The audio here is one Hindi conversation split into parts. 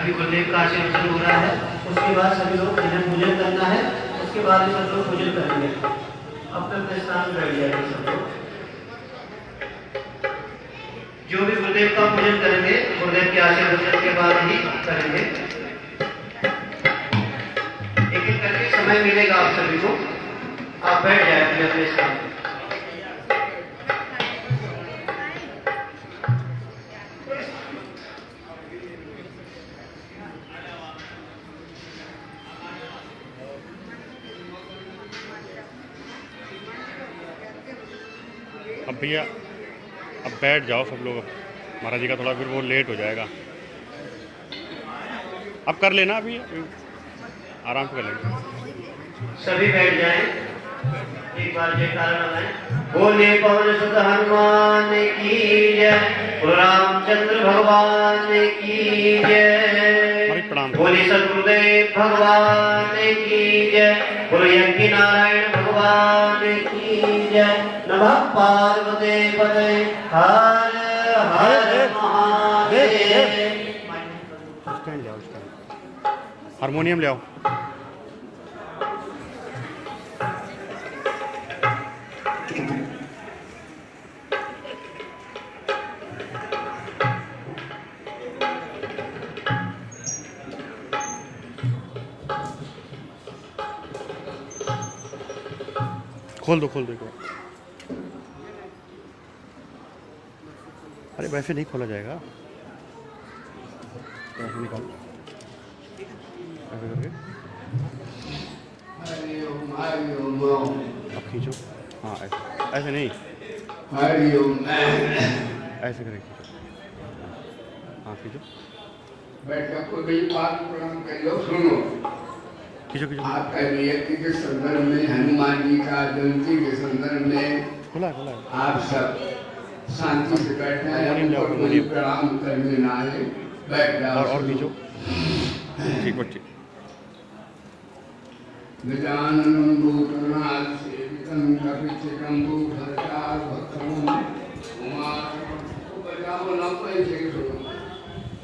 अभी गुरुदेव का आशीर्वाद हो रहा है, उसके बाद सभी लोग जिन्हें पूजन करना है, उसके बाद ही सब लोग पूजन करेंगे। अपने स्थान बैठ जाएंगे सब लोग। जो भी गुरुदेव का पूजन करेंगे, गुरुदेव के आशीर्वाद के बाद ही करेंगे। एक एक करके समय मिलेगा आप सभी को, आप बैठ जाए अपने स्थान पर। अब भैया अब बैठ जाओ सब लोग, महाराज जी का थोड़ा फिर वो लेट हो जाएगा। अब कर लेना, अभी आराम से कर लेंगे। सभी बैठ जाएं, एक बार जयकारा लगाएं। बोले पवन सुत हनुमान की जय, रामचंद्र भगवान की जय, बोले सदगुरुदेव भगवान की जय, बोले यज्ञ नारायण भगवान की जय। नमः पार्वती पते हर हर महादेव। हारमोनियम ले आओ। खोल दो एक बार। अरे वैसे नहीं खोला जाएगा, ऐसे निकाल, ऐसे करके अब खींचो। हाँ ऐसे नहीं, ऐसे करके खींचो। हाँ खींचो, सुनो। खींचो। आपका व्यक्ति के संदर्भ में, हनुमान जी का जयंती के संदर्भ में खुला आप सब शांति से बैठना है, प्रणाम करने ना है, बैठ जाओ। और खींचो, ठीक बच्चे। गजाननं भूतनाथ सेवितं कपिचकं भूतचार भक्तम् उमा बजाओ ना पैसे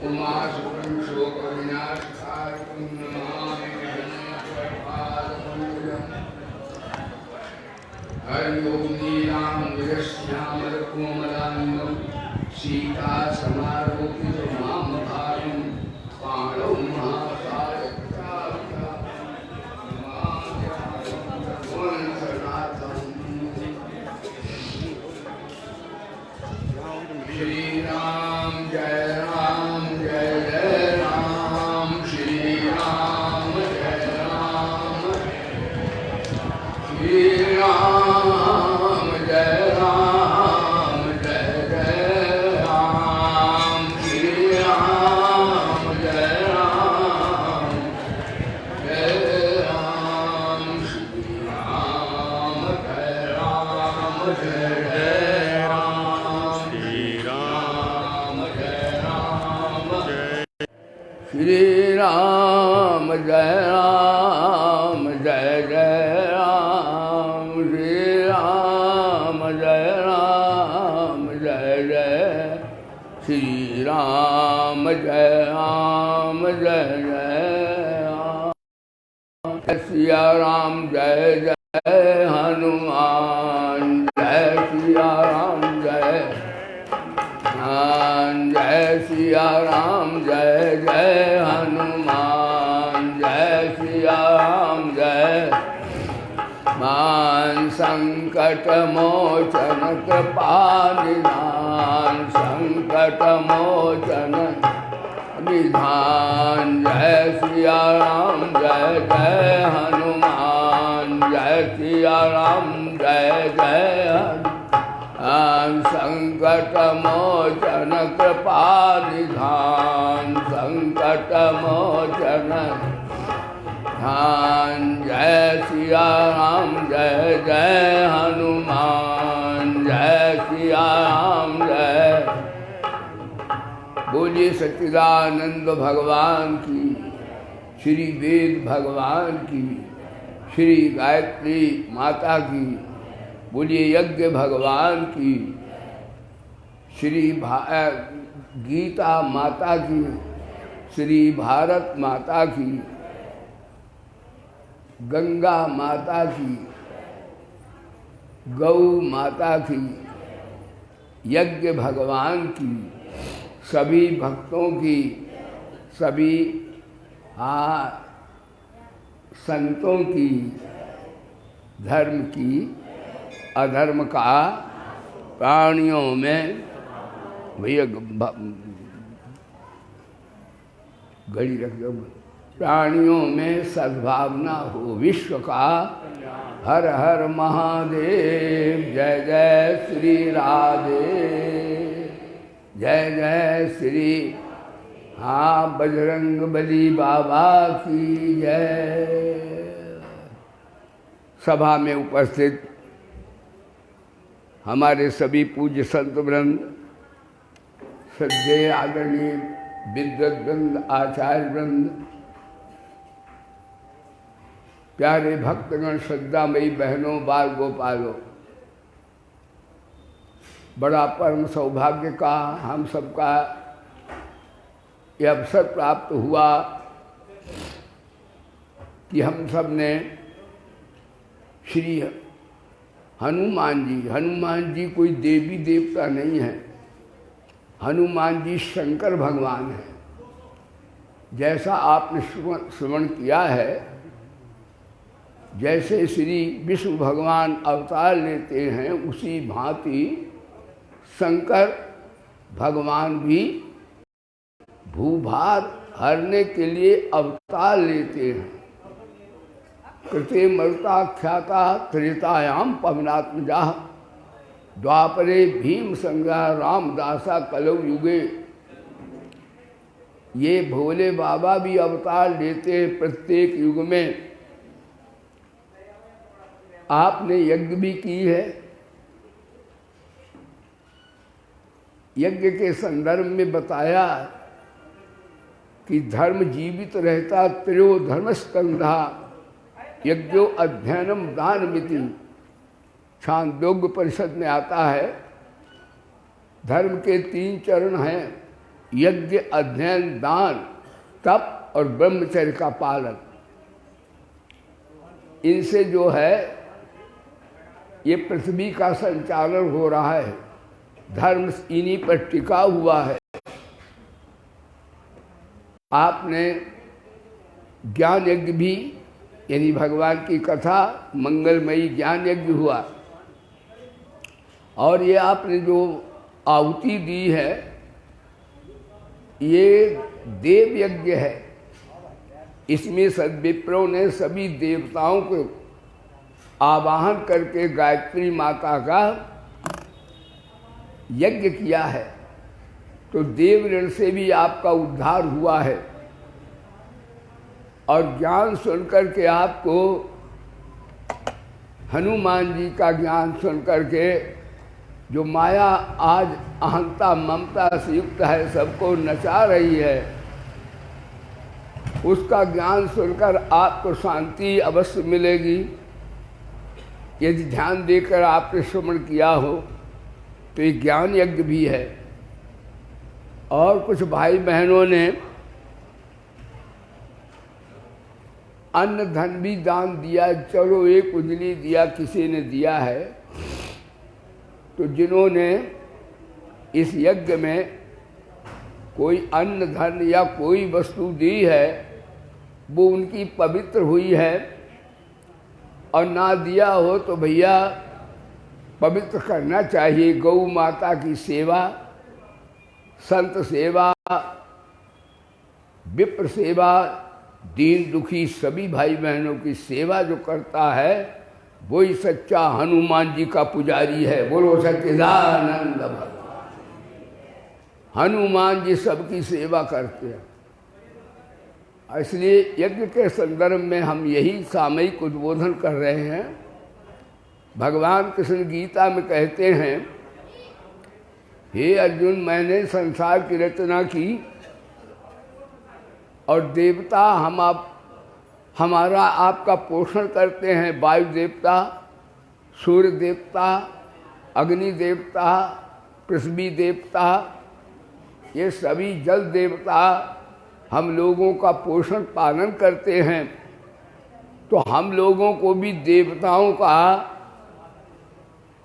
उमा सुखं शोक विनाशकारकं नमामि गणेशपादपङ्कजम्। हरि ओम नीलाम्बरश्यामल कोमलांगं सीता समारोपितं मामभागं पाणौ श्री राम जय राम जय जय राम, श्री राम जय राम, श्री राम जय राम जय जय राम, श्री राम जय राम जय राम, श्री राम जय राम जय जय राम, श्री राम जय राम जय, श्री राम जय राम जय जय राम, श्री राम जय राम जय जय, श्री राम जय राम जय जय राम। सिया राम जय जय हनुमान, जय सिया राम जय हनुमान, जय सिया राम जय जय हनुमान, जय सिया राम जय मान। संकट मोचन कृपा निधान, संकट मोचन विधान, जय सिया राम जय जय हनुमान, जय सिया राम जय जय हनुमान। संकट मोचन कृपा निधान, संकट मोचन ध्यान, जय सिया राम जय जय हनुमान, जय सिया राम जय। बोलिए सच्चिदानंद भगवान की, श्री वेद भगवान की, श्री गायत्री माता की, बोलिए यज्ञ भगवान की, श्री गीता माता की, श्री भारत माता की, गंगा माता की, गौ माता की, यज्ञ भगवान की, सभी भक्तों की, सभी संतों की, धर्म की, अधर्म का प्राणियों में, भैया घड़ी रख दो, प्राणियों में सद्भावना हो विश्व का। हर हर महादेव, जय जय श्री राधे, जय जय श्री बजरंग बली बाबा की जय। सभा में उपस्थित हमारे सभी पूज्य संत वृंद, श्रद्धेय आदरणीय विद्वत वृंद, आचार्य वृंद, प्यारे भक्तगण, श्रद्धामयी बहनों, बाल गोपालों, बड़ा परम सौभाग्य का हम सबका यह अवसर प्राप्त हुआ कि हम सब ने श्री हनुमान जी कोई देवी देवता नहीं है, हनुमान जी शंकर भगवान है। जैसा आपने श्रवण किया है, जैसे श्री विष्णु भगवान अवतार लेते हैं, उसी भांति शंकर भगवान भी भूभार हरने के लिए अवतार लेते हैं। कृते मरुता ख्याता त्रेतायाम पवनात्मजा, द्वापरे भीम संज्ञा रामदासा कलौ युगे। ये भोले बाबा भी अवतार लेते हैं प्रत्येक युग में। आपने यज्ञ भी की है। यज्ञ के संदर्भ में बताया कि धर्म जीवित रहता त्रयो धर्मस्कंधा, यज्ञो अध्ययनम दानमिति। छांदोग्योपनिषद में आता है धर्म के 3 चरण हैं, यज्ञ, अध्ययन, दान, तप और ब्रह्मचर्य का पालन। इनसे जो है ये पृथ्वी का संचालन हो रहा है, धर्म इन्हीं पर टिका हुआ है। आपने ज्ञान यज्ञ भी, यानी भगवान की कथा, मंगलमयी ज्ञान यज्ञ हुआ। और ये आपने जो आहुति दी है, ये देव यज्ञ है। इसमें सद्विप्रों ने सभी देवताओं को आवाहन करके गायत्री माता का यज्ञ किया है। तो देव ऋण से भी आपका उद्धार हुआ है। और ज्ञान सुनकर के आपको, हनुमान जी का ज्ञान सुनकर के, जो माया आज अहंता ममता से युक्त है, सबको नचा रही है, उसका ज्ञान सुनकर आपको शांति अवश्य मिलेगी। यदि ध्यान देकर आपने श्रवण किया हो तो ये ज्ञान यज्ञ भी है। और कुछ भाई बहनों ने अन्न धन भी दान दिया, चलो एक उजली दिया, किसी ने दिया है। तो जिन्होंने इस यज्ञ में कोई अन्न धन या कोई वस्तु दी है, वो उनकी पवित्र हुई है। और ना दिया हो तो भैया पवित्र करना चाहिए। गौ माता की सेवा, संत सेवा, विप्र सेवा, दीन दुखी सभी भाई बहनों की सेवा जो करता है, वही सच्चा हनुमान जी का पुजारी है। बोलो सच्चिदानंद भगवान। हनुमान जी सबकी सेवा करते हैं। इसलिए यज्ञ के संदर्भ में हम यही सामयिक उद्बोधन कर रहे हैं। भगवान कृष्ण गीता में कहते हैं, हे अर्जुन, मैंने संसार की रचना की और देवता हमारा आपका पोषण करते हैं। वायु देवता, सूर्य देवता, अग्नि देवता, पृथ्वी देवता, ये सभी जल देवता हम लोगों का पोषण पालन करते हैं, तो हम लोगों को भी देवताओं का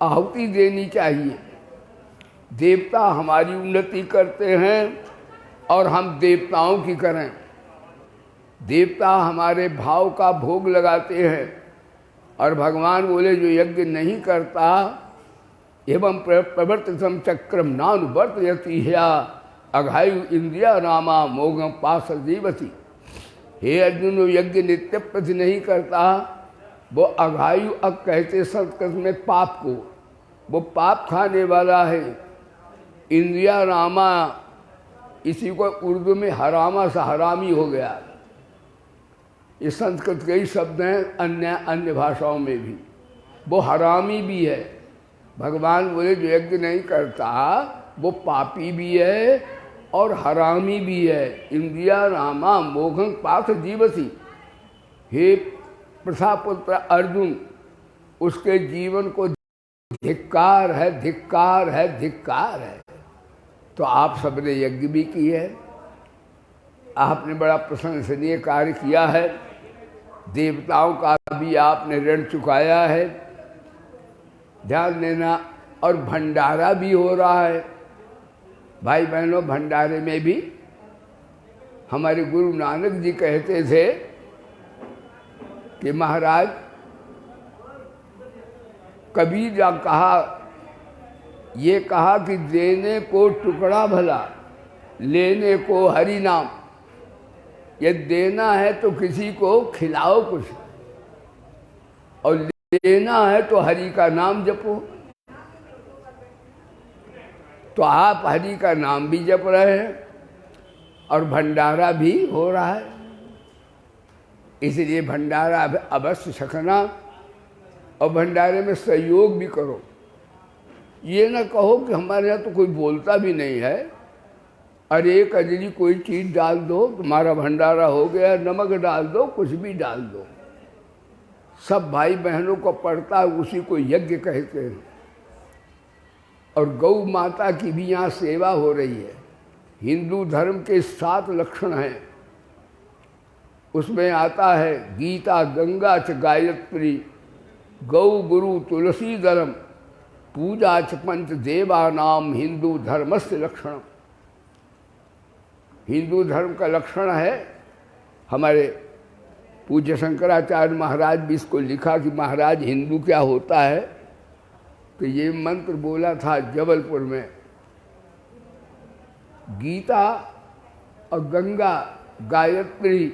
आहुति देनी चाहिए। देवता हमारी उन्नति करते हैं और हम देवताओं की करें। देवता हमारे भाव का भोग लगाते हैं और भगवान बोले जो यज्ञ नहीं करता एवं प्रवर्तितम चक्रम नानुवर्तयति ह्या अघायु इंद्रिया नामा मोगम पास जीवती। हे अर्जुन, जो यज्ञ नित्य प्रति नहीं करता वो अघायु, अब कहते संस्कृत में पाप को, वो पाप खाने वाला है। इंद्रिया रामा, इसी को उर्दू में हरामा से हरामी हो गया। ये संस्कृत के ही शब्द हैं, अन्य भाषाओं में भी। वो हरामी भी है। भगवान बोले जो यज्ञ नहीं करता वो पापी भी है और हरामी भी है। इंद्रिया रामा मोघं पाथ जीवसी। हे प्रथापुत्र अर्जुन, उसके जीवन को धिक्कार है, धिक्कार है, धिक्कार है। तो आप सबने यज्ञ भी की है, आपने बड़ा प्रशंसनीय कार्य किया है, देवताओं का भी आपने ऋण चुकाया है, ध्यान देना। और भंडारा भी हो रहा है। भाई बहनों, भंडारे में भी हमारे गुरु नानक जी कहते थे कि महाराज, कबीर जा कहा, ये कहा कि देने को टुकड़ा भला, लेने को हरि नाम। ये देना है तो किसी को खिलाओ कुछ, और लेना है तो हरि का नाम जपो। तो आप हरि का नाम भी जप रहे हैं और भंडारा भी हो रहा है। इसलिए भंडारा अवश्य छकना और भंडारे में सहयोग भी करो। ये ना कहो कि हमारे यहाँ तो कोई बोलता भी नहीं है, अरे एक अजली कोई चीज़ डाल दो तुम्हारा भंडारा हो गया, नमक डाल दो, कुछ भी डाल दो। सब भाई बहनों को पड़ता है, उसी को यज्ञ कहते हैं। और गौ माता की भी यहाँ सेवा हो रही है। हिंदू धर्म के 7 लक्षण हैं, उसमें आता है गीता गंगा च गायत्री गौ गुरु तुलसी दलम पूजा च पंच देवा नाम हिंदू धर्मस्य लक्षण। हिंदू धर्म का लक्षण है। हमारे पूज्य शंकराचार्य महाराज भी इसको लिखा कि महाराज हिंदू क्या होता है, तो ये मंत्र बोला था जबलपुर में, गीता और गंगा गायत्री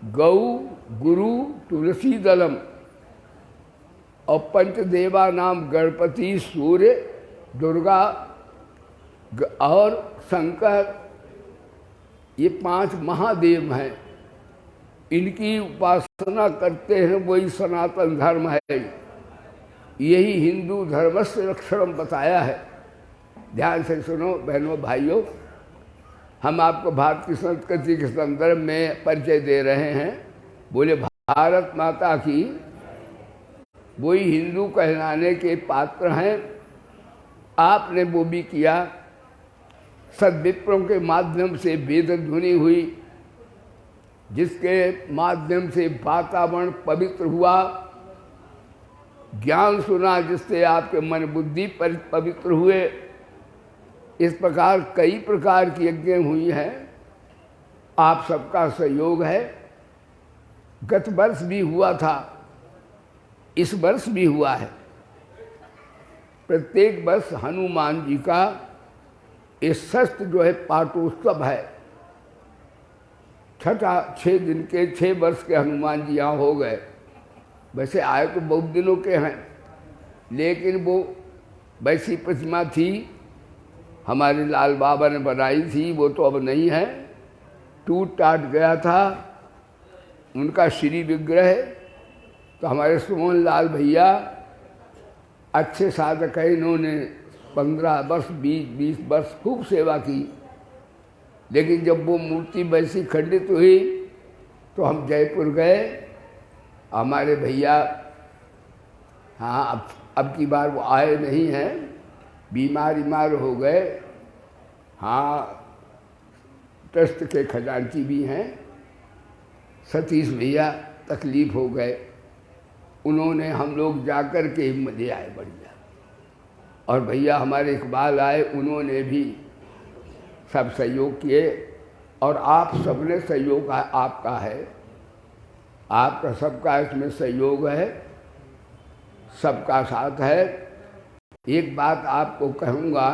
गौ गुरु तुलसी दलम और पंचदेवा नाम गणपति सूर्य दुर्गा और शंकर, ये 5 महादेव हैं। इनकी उपासना करते हैं, वही सनातन धर्म है। यही हिंदू धर्म से लक्षण बताया है। ध्यान से सुनो बहनों भाइयों, हम आपको भारत की संस्कृति के संदर्भ में परिचय दे रहे हैं। बोले भारत माता की, वही हिंदू कहलाने के पात्र हैं। आपने वो भी किया। सद्विप्रों के माध्यम से वेद ध्वनि हुई, जिसके माध्यम से वातावरण पवित्र हुआ। ज्ञान सुना, जिससे आपके मन बुद्धि पवित्र हुए। इस प्रकार कई प्रकार की यज्ञ हुई हैं। आप सबका सहयोग है। गत वर्ष भी हुआ था, इस वर्ष भी हुआ है। प्रत्येक वर्ष हनुमान जी का ये षष्ठ जो है पाठोत्सव है। 6 दिन के 6 वर्ष के हनुमान जी यहाँ हो गए। वैसे आए तो बहुत दिनों के हैं, लेकिन वो वैसी प्रतिमा थी हमारे लाल बाबा ने बनाई थी, वो तो अब नहीं है, टूट टाट गया था उनका श्री विग्रह। तो हमारे सुमन लाल भैया अच्छे साधक है, इन्होंने 15 वर्ष 20 वर्ष खूब सेवा की। लेकिन जब वो मूर्ति वैसी खंडित हुई तो हम जयपुर गए। हमारे भैया, हाँ, अब की बार वो आए नहीं हैं, बीमार हो गए। हाँ, ट्रस्ट के खजांची भी हैं, सतीश भैया तकलीफ हो गए, उन्होंने हम लोग जाकर के ले आए बढ़िया। और भैया हमारे इकबाल आए, उन्होंने भी सब सहयोग किए। और आप सबने सहयोग आपका है, आपका सबका इसमें सहयोग है, सबका साथ है। एक बात आपको कहूँगा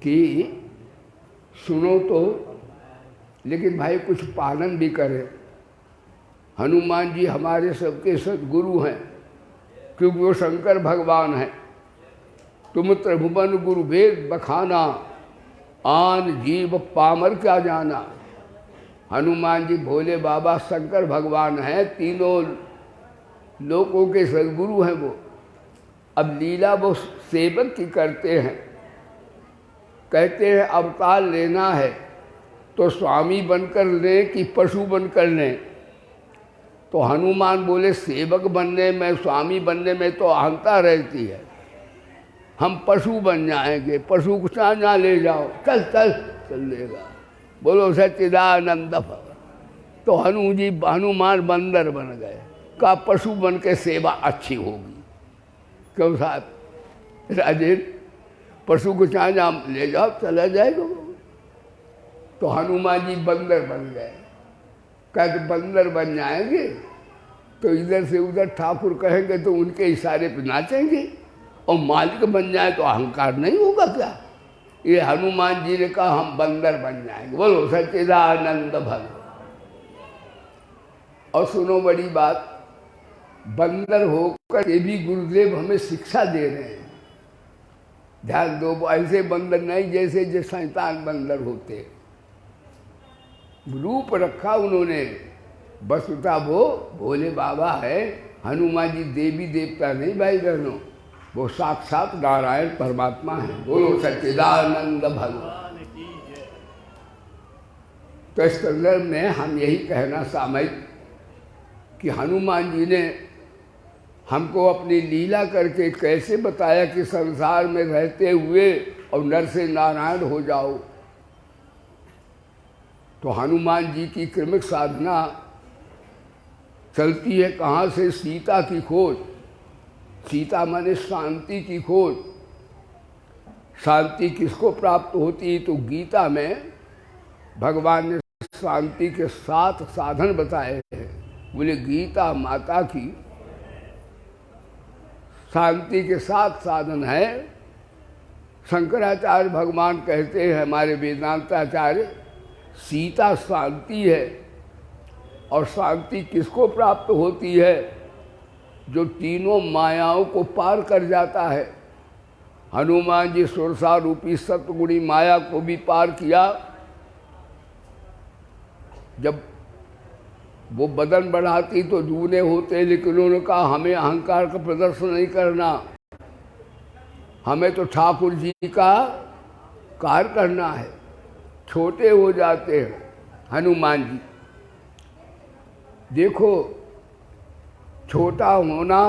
कि सुनो तो, लेकिन भाई कुछ पालन भी करें। हनुमान जी हमारे सबके सद्गुरु हैं, क्योंकि वो शंकर भगवान हैं। तुम त्रिभुवन गुरु वेद बखाना, आन जीव पामर क्या जाना। हनुमान जी भोले बाबा शंकर भगवान हैं, तीनों लोगों के सद्गुरु हैं वो। अब लीला वो सेवक की करते हैं, कहते हैं अवतार लेना है तो स्वामी बनकर लें कि पशु बनकर लें। तो हनुमान बोले सेवक बनने में स्वामी बनने में तो अहंता रहती है, हम पशु बन जाएंगे, पशु को चाह ले जाओ, चल चल चल लेगा, बोलो सच्चिदानंद। तो हनुमान बंदर बन गए, का पशु बन के सेवा अच्छी होगी। क्यों साहब राजेन, पशु को चाह ले जाओ, चला जाएगा वो। तो हनुमान जी बंदर बन गए। कहते बंदर बन जाएंगे तो इधर से उधर ठाकुर कहेंगे तो उनके इशारे पे नाचेंगे, और मालिक बन जाए तो अहंकार नहीं होगा क्या। ये हनुमान जी ने कहा हम बंदर बन जाएंगे, बोलो सच्चिदानंद भग। और सुनो बड़ी बात, बंदर होकर ये भी गुरुदेव हमें शिक्षा दे रहे हैं। ध्यान दो, ऐसे बंदर नहीं जैसे जो शैतान बंदर होते। रूप रखा उन्होंने, वस्तुतः वो भोले बाबा है। हनुमान जी देवी देवता नहीं भाई बहनों, वो साक्षात नारायण परमात्मा है। बोलो सच्चिदानंद भगवान की जय। तो इस संदर्भ में हम यही कहना सामयिक कि हनुमान जी ने हमको अपनी लीला करके कैसे बताया कि संसार में रहते हुए और नर से नारायण हो जाओ। तो हनुमान जी की क्रमिक साधना चलती है कहाँ से, सीता की खोज। सीता माने शांति की खोज। शांति किसको प्राप्त होती है, तो गीता में भगवान ने शांति के 7 साधन बताए हैं। बोले गीता माता की शांति के 7 साधन है। शंकराचार्य भगवान कहते हैं, हमारे वेदांताचार्य, सीता शांति है। और शांति किसको प्राप्त होती है, जो तीनों मायाओं को पार कर जाता है। हनुमान जी सुरसा रूपी सतगुणी माया को भी पार किया। जब वो बदन बढ़ाती तो दूने होते, लेकिन उन्होंने कहा हमें अहंकार का प्रदर्शन नहीं करना, हमें तो ठाकुर जी का कार्य करना है। छोटे हो जाते हैं हनुमान जी। देखो छोटा होना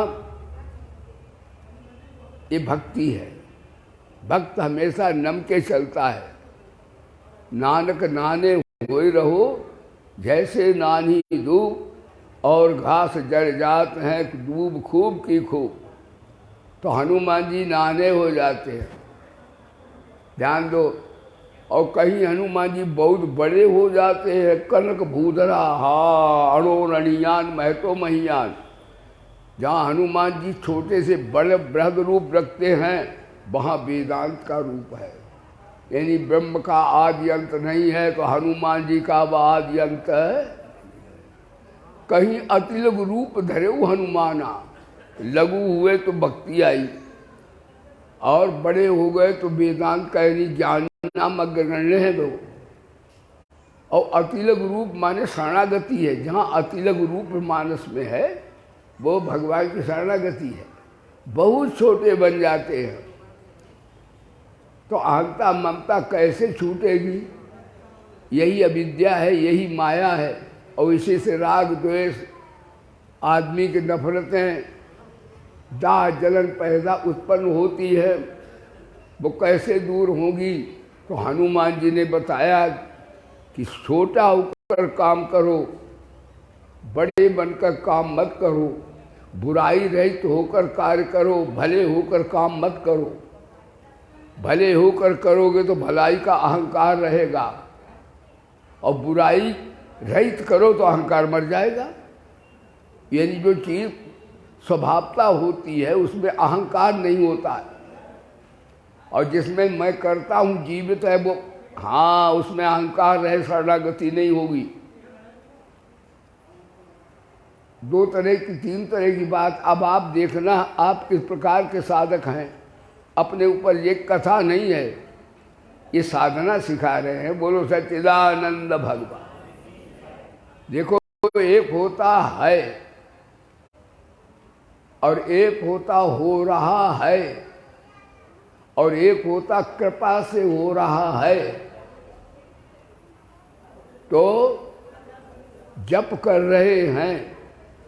ये भक्ति है। भक्त हमेशा नम के चलता है। नानक नाने होए रहो जैसे नानी दूब, और घास जड़ जात हैं दूब खूब की खूब। तो हनुमान जी नाने हो जाते हैं, ध्यान दो। और कहीं हनुमान जी बहुत बड़े हो जाते हैं, कनक भूधरा हा अणो रणियान महतो महियान। जहाँ हनुमान जी छोटे से बड़े बृहद रूप रखते हैं, वहाँ वेदांत का रूप है। यानी ब्रह्म का आदि अंत नहीं है, तो हनुमान जी का वह आदि अंत है। कहीं अतिलघ रूप धरे हनुमाना, लघु हुए तो भक्ति आई, और बड़े हो गए तो वेदांत का यानी ज्ञान नाम अग्रगण्य है वो। और अतिलघ रूप माने शरणागति है। जहाँ अतिलघ रूप मानस में है वो भगवान की शरणागति है। बहुत छोटे बन जाते हैं तो अहंता ममता कैसे छूटेगी। यही अविद्या है, यही माया है। और इसी से राग द्वेष, आदमी की नफरतें, दाह जलन पैदा उत्पन्न होती है। वो कैसे दूर होगी, तो हनुमान जी ने बताया कि छोटा होकर काम करो, बड़े बनकर काम मत करो, बुराई रहित होकर कार्य करो, भले होकर काम मत करो। भले होकर करोगे तो भलाई का अहंकार रहेगा, और बुराई रहित करो तो अहंकार मर जाएगा। यानी जो चीज़ स्वभावता होती है उसमें अहंकार नहीं होता है, और जिसमें मैं करता हूँ जीवित है वो, हाँ, उसमें अहंकार रहे, शरणागति नहीं होगी। दो तरह की, तीन तरह की बात। अब आप देखना आप किस प्रकार के साधक हैं, अपने ऊपर ये कथा नहीं है, ये साधना सिखा रहे हैं। बोलो सच्चिदानंद भगवान। देखो, एक होता है और एक होता हो रहा है, और एक होता कृपा से हो रहा है। तो जप कर रहे हैं,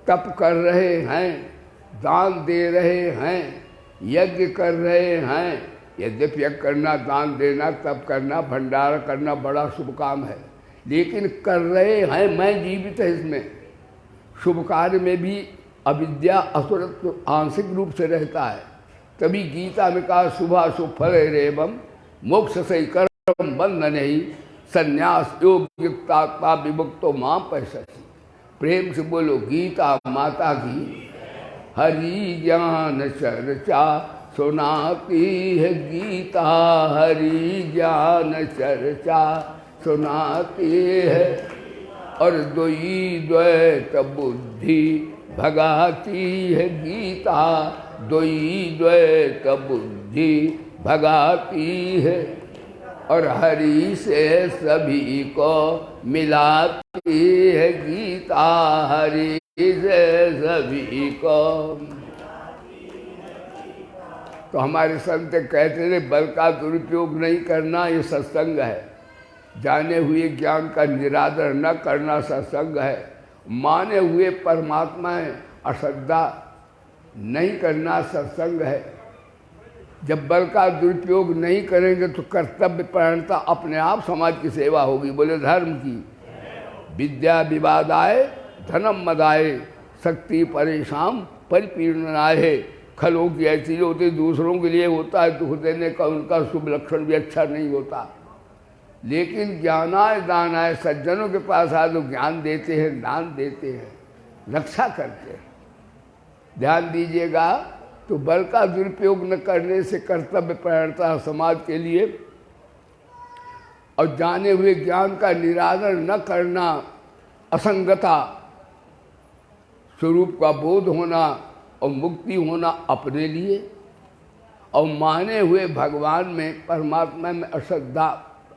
तप कर रहे हैं, दान दे रहे हैं, यज्ञ कर रहे हैं। यद्यपि यज्ञ करना, दान देना, तप करना, भंडारा करना बड़ा शुभ काम है, लेकिन कर रहे हैं, मैं जीवित है इसमें। शुभ कार्य में भी अविद्या असुरत्व आंशिक रूप से रहता है। तभी गीता में कहा शुभाशुभ फल रेवम मोक्ष से कर्म बंधन ही संन्यास योग युक्तात्मा विमुक्तो मां पैसठी। प्रेम से बोलो गीता माता की। हरि ज्ञान चर्चा सुनाती है गीता, हरि ज्ञान चर्चा सुनाती है, और द्वयी द्वैत बुद्धि भगाती है गीता, द्वयी द्वैत बुद्धि भगाती है, और हरि से सभी को मिलाती है गीता, हरि से सभी को। तो हमारे संत कहते थे बल का दुरुपयोग नहीं करना ये सत्संग है, जाने हुए ज्ञान का निरादर न करना सत्संग है, माने हुए परमात्मा अश्रद्धा नहीं करना सत्संग है। जब बल का दुरुपयोग नहीं करेंगे तो कर्तव्य परायणता अपने आप समाज की सेवा होगी। बोले धर्म की। विद्या विवादाय धनम मदाय शक्ति परेशान परिपीड़नाय। खलों की ऐसी होती दूसरों के लिए होता है दुख देने का, उनका शुभ लक्षण भी अच्छा नहीं होता। लेकिन ज्ञानाय दानाय, सज्जनों के पास आए तो ज्ञान देते हैं, दान देते हैं, रक्षा करते हैं। ध्यान दीजिएगा। तो बल का दुरुपयोग न करने से कर्तव्य परायणता समाज के लिए, और जाने हुए ज्ञान का निरादर न करना असंगता, स्वरूप का बोध होना और मुक्ति होना अपने लिए, और माने हुए भगवान में परमात्मा में अश्रद्धा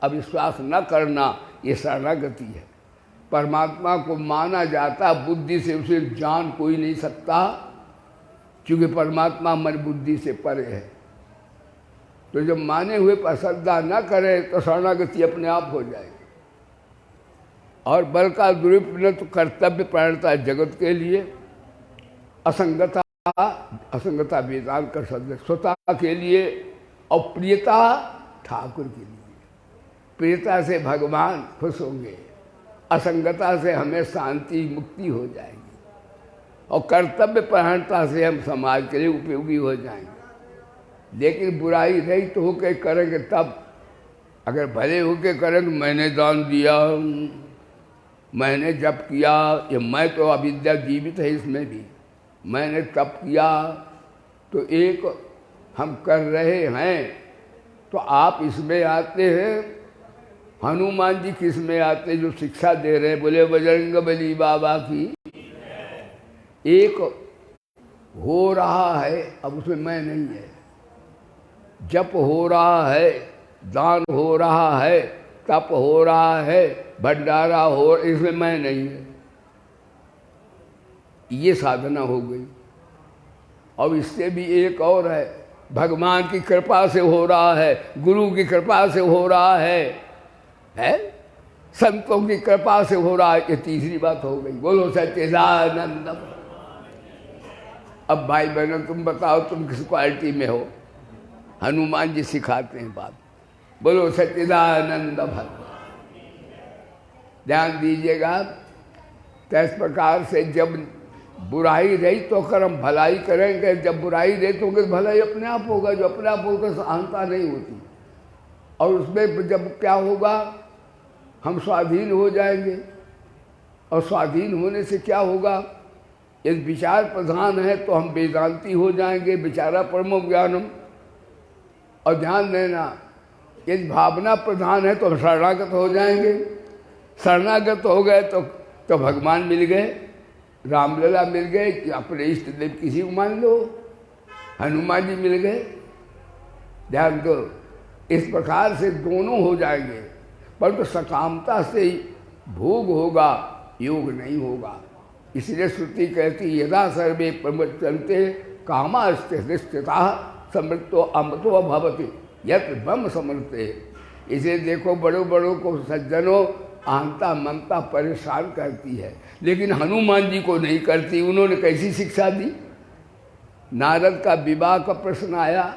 अविश्वास न करना ये शरणागति है। परमात्मा को माना जाता, बुद्धि से उसे जान कोई नहीं सकता, क्योंकि परमात्मा मन बुद्धि से परे है। तो जब माने हुए पर श्रद्धा न करे तो शरणागति अपने आप हो जाएगी। और बल का दुरुपयोग तो कर्तव्य परायणता जगत के लिए, असंगता असंगता वेदांत का शब्द, स्वता के लिए, और प्रियता ठाकुर के लिए। प्रियता से भगवान खुश होंगे, असंगता से हमें शांति मुक्ति हो जाएगी, और कर्तव्य परायणता से हम समाज के लिए उपयोगी हो जाएंगे। लेकिन बुराई रहित तो होकर करेंगे तब। अगर भले होकर करेंगे, मैंने दान दिया, मैंने जप किया, ये मैं तो अविद्या जीवित है इसमें भी, मैंने तप किया, तो एक हम कर रहे हैं। तो आप इसमें आते हैं, हनुमान जी किस में आते जो शिक्षा दे रहे हैं। बोले बजरंगबली बाबा की। एक हो रहा है, अब उसमें मैं नहीं है। जप हो रहा है, दान हो रहा है, तप हो रहा है, भंडारा हो, इसमें मैं नहीं है। ये साधना हो गई। अब इससे भी एक और है, भगवान की कृपा से हो रहा है, गुरु की कृपा से हो रहा है, संतों की कृपा से हो रहा है। ये तीसरी बात हो गई। बोलो सच्चिदानंद। अब भाई बहनों तुम बताओ तुम किस क्वालिटी में हो। हनुमान जी सिखाते हैं बात। बोलो सच्चिदानंद भगवान। ध्यान दीजिएगा। तो इस प्रकार से जब बुराई रही तो अगर हम भलाई करेंगे, जब बुराई रही तो भलाई अपने आप होगा। जो अपने आप होगा सहनता नहीं होती। और उसमें जब क्या होगा, हम स्वाधीन हो जाएंगे। और स्वाधीन होने से क्या होगा, यदि विचार प्रधान है तो हम वेदांती हो जाएंगे, विचारा परमो ज्ञानम। और ध्यान देना, यदि भावना प्रधान है तो हम शरणागत हो जाएंगे। शरणागत हो गए तो भगवान मिल गए, रामलला मिल गए, कि अपने इष्ट देव किसी को मान लो, हनुमान जी मिल गए। ध्यान दो, इस प्रकार से दोनों हो जाएंगे। परंतु सकामता से ही भोग होगा, योग नहीं होगा। इसलिए श्रुति कहती यदा सर्वे प्रमुच्यन्ते कामास्थिता समृतो अमृतो भवति यत् ब्रह्म समृते। इसे देखो, बड़ों बड़ों को सज्जनों आंता ममता परेशान करती है, लेकिन हनुमान जी को नहीं करती। उन्होंने कैसी शिक्षा दी। नारद का विवाह का प्रश्न आया,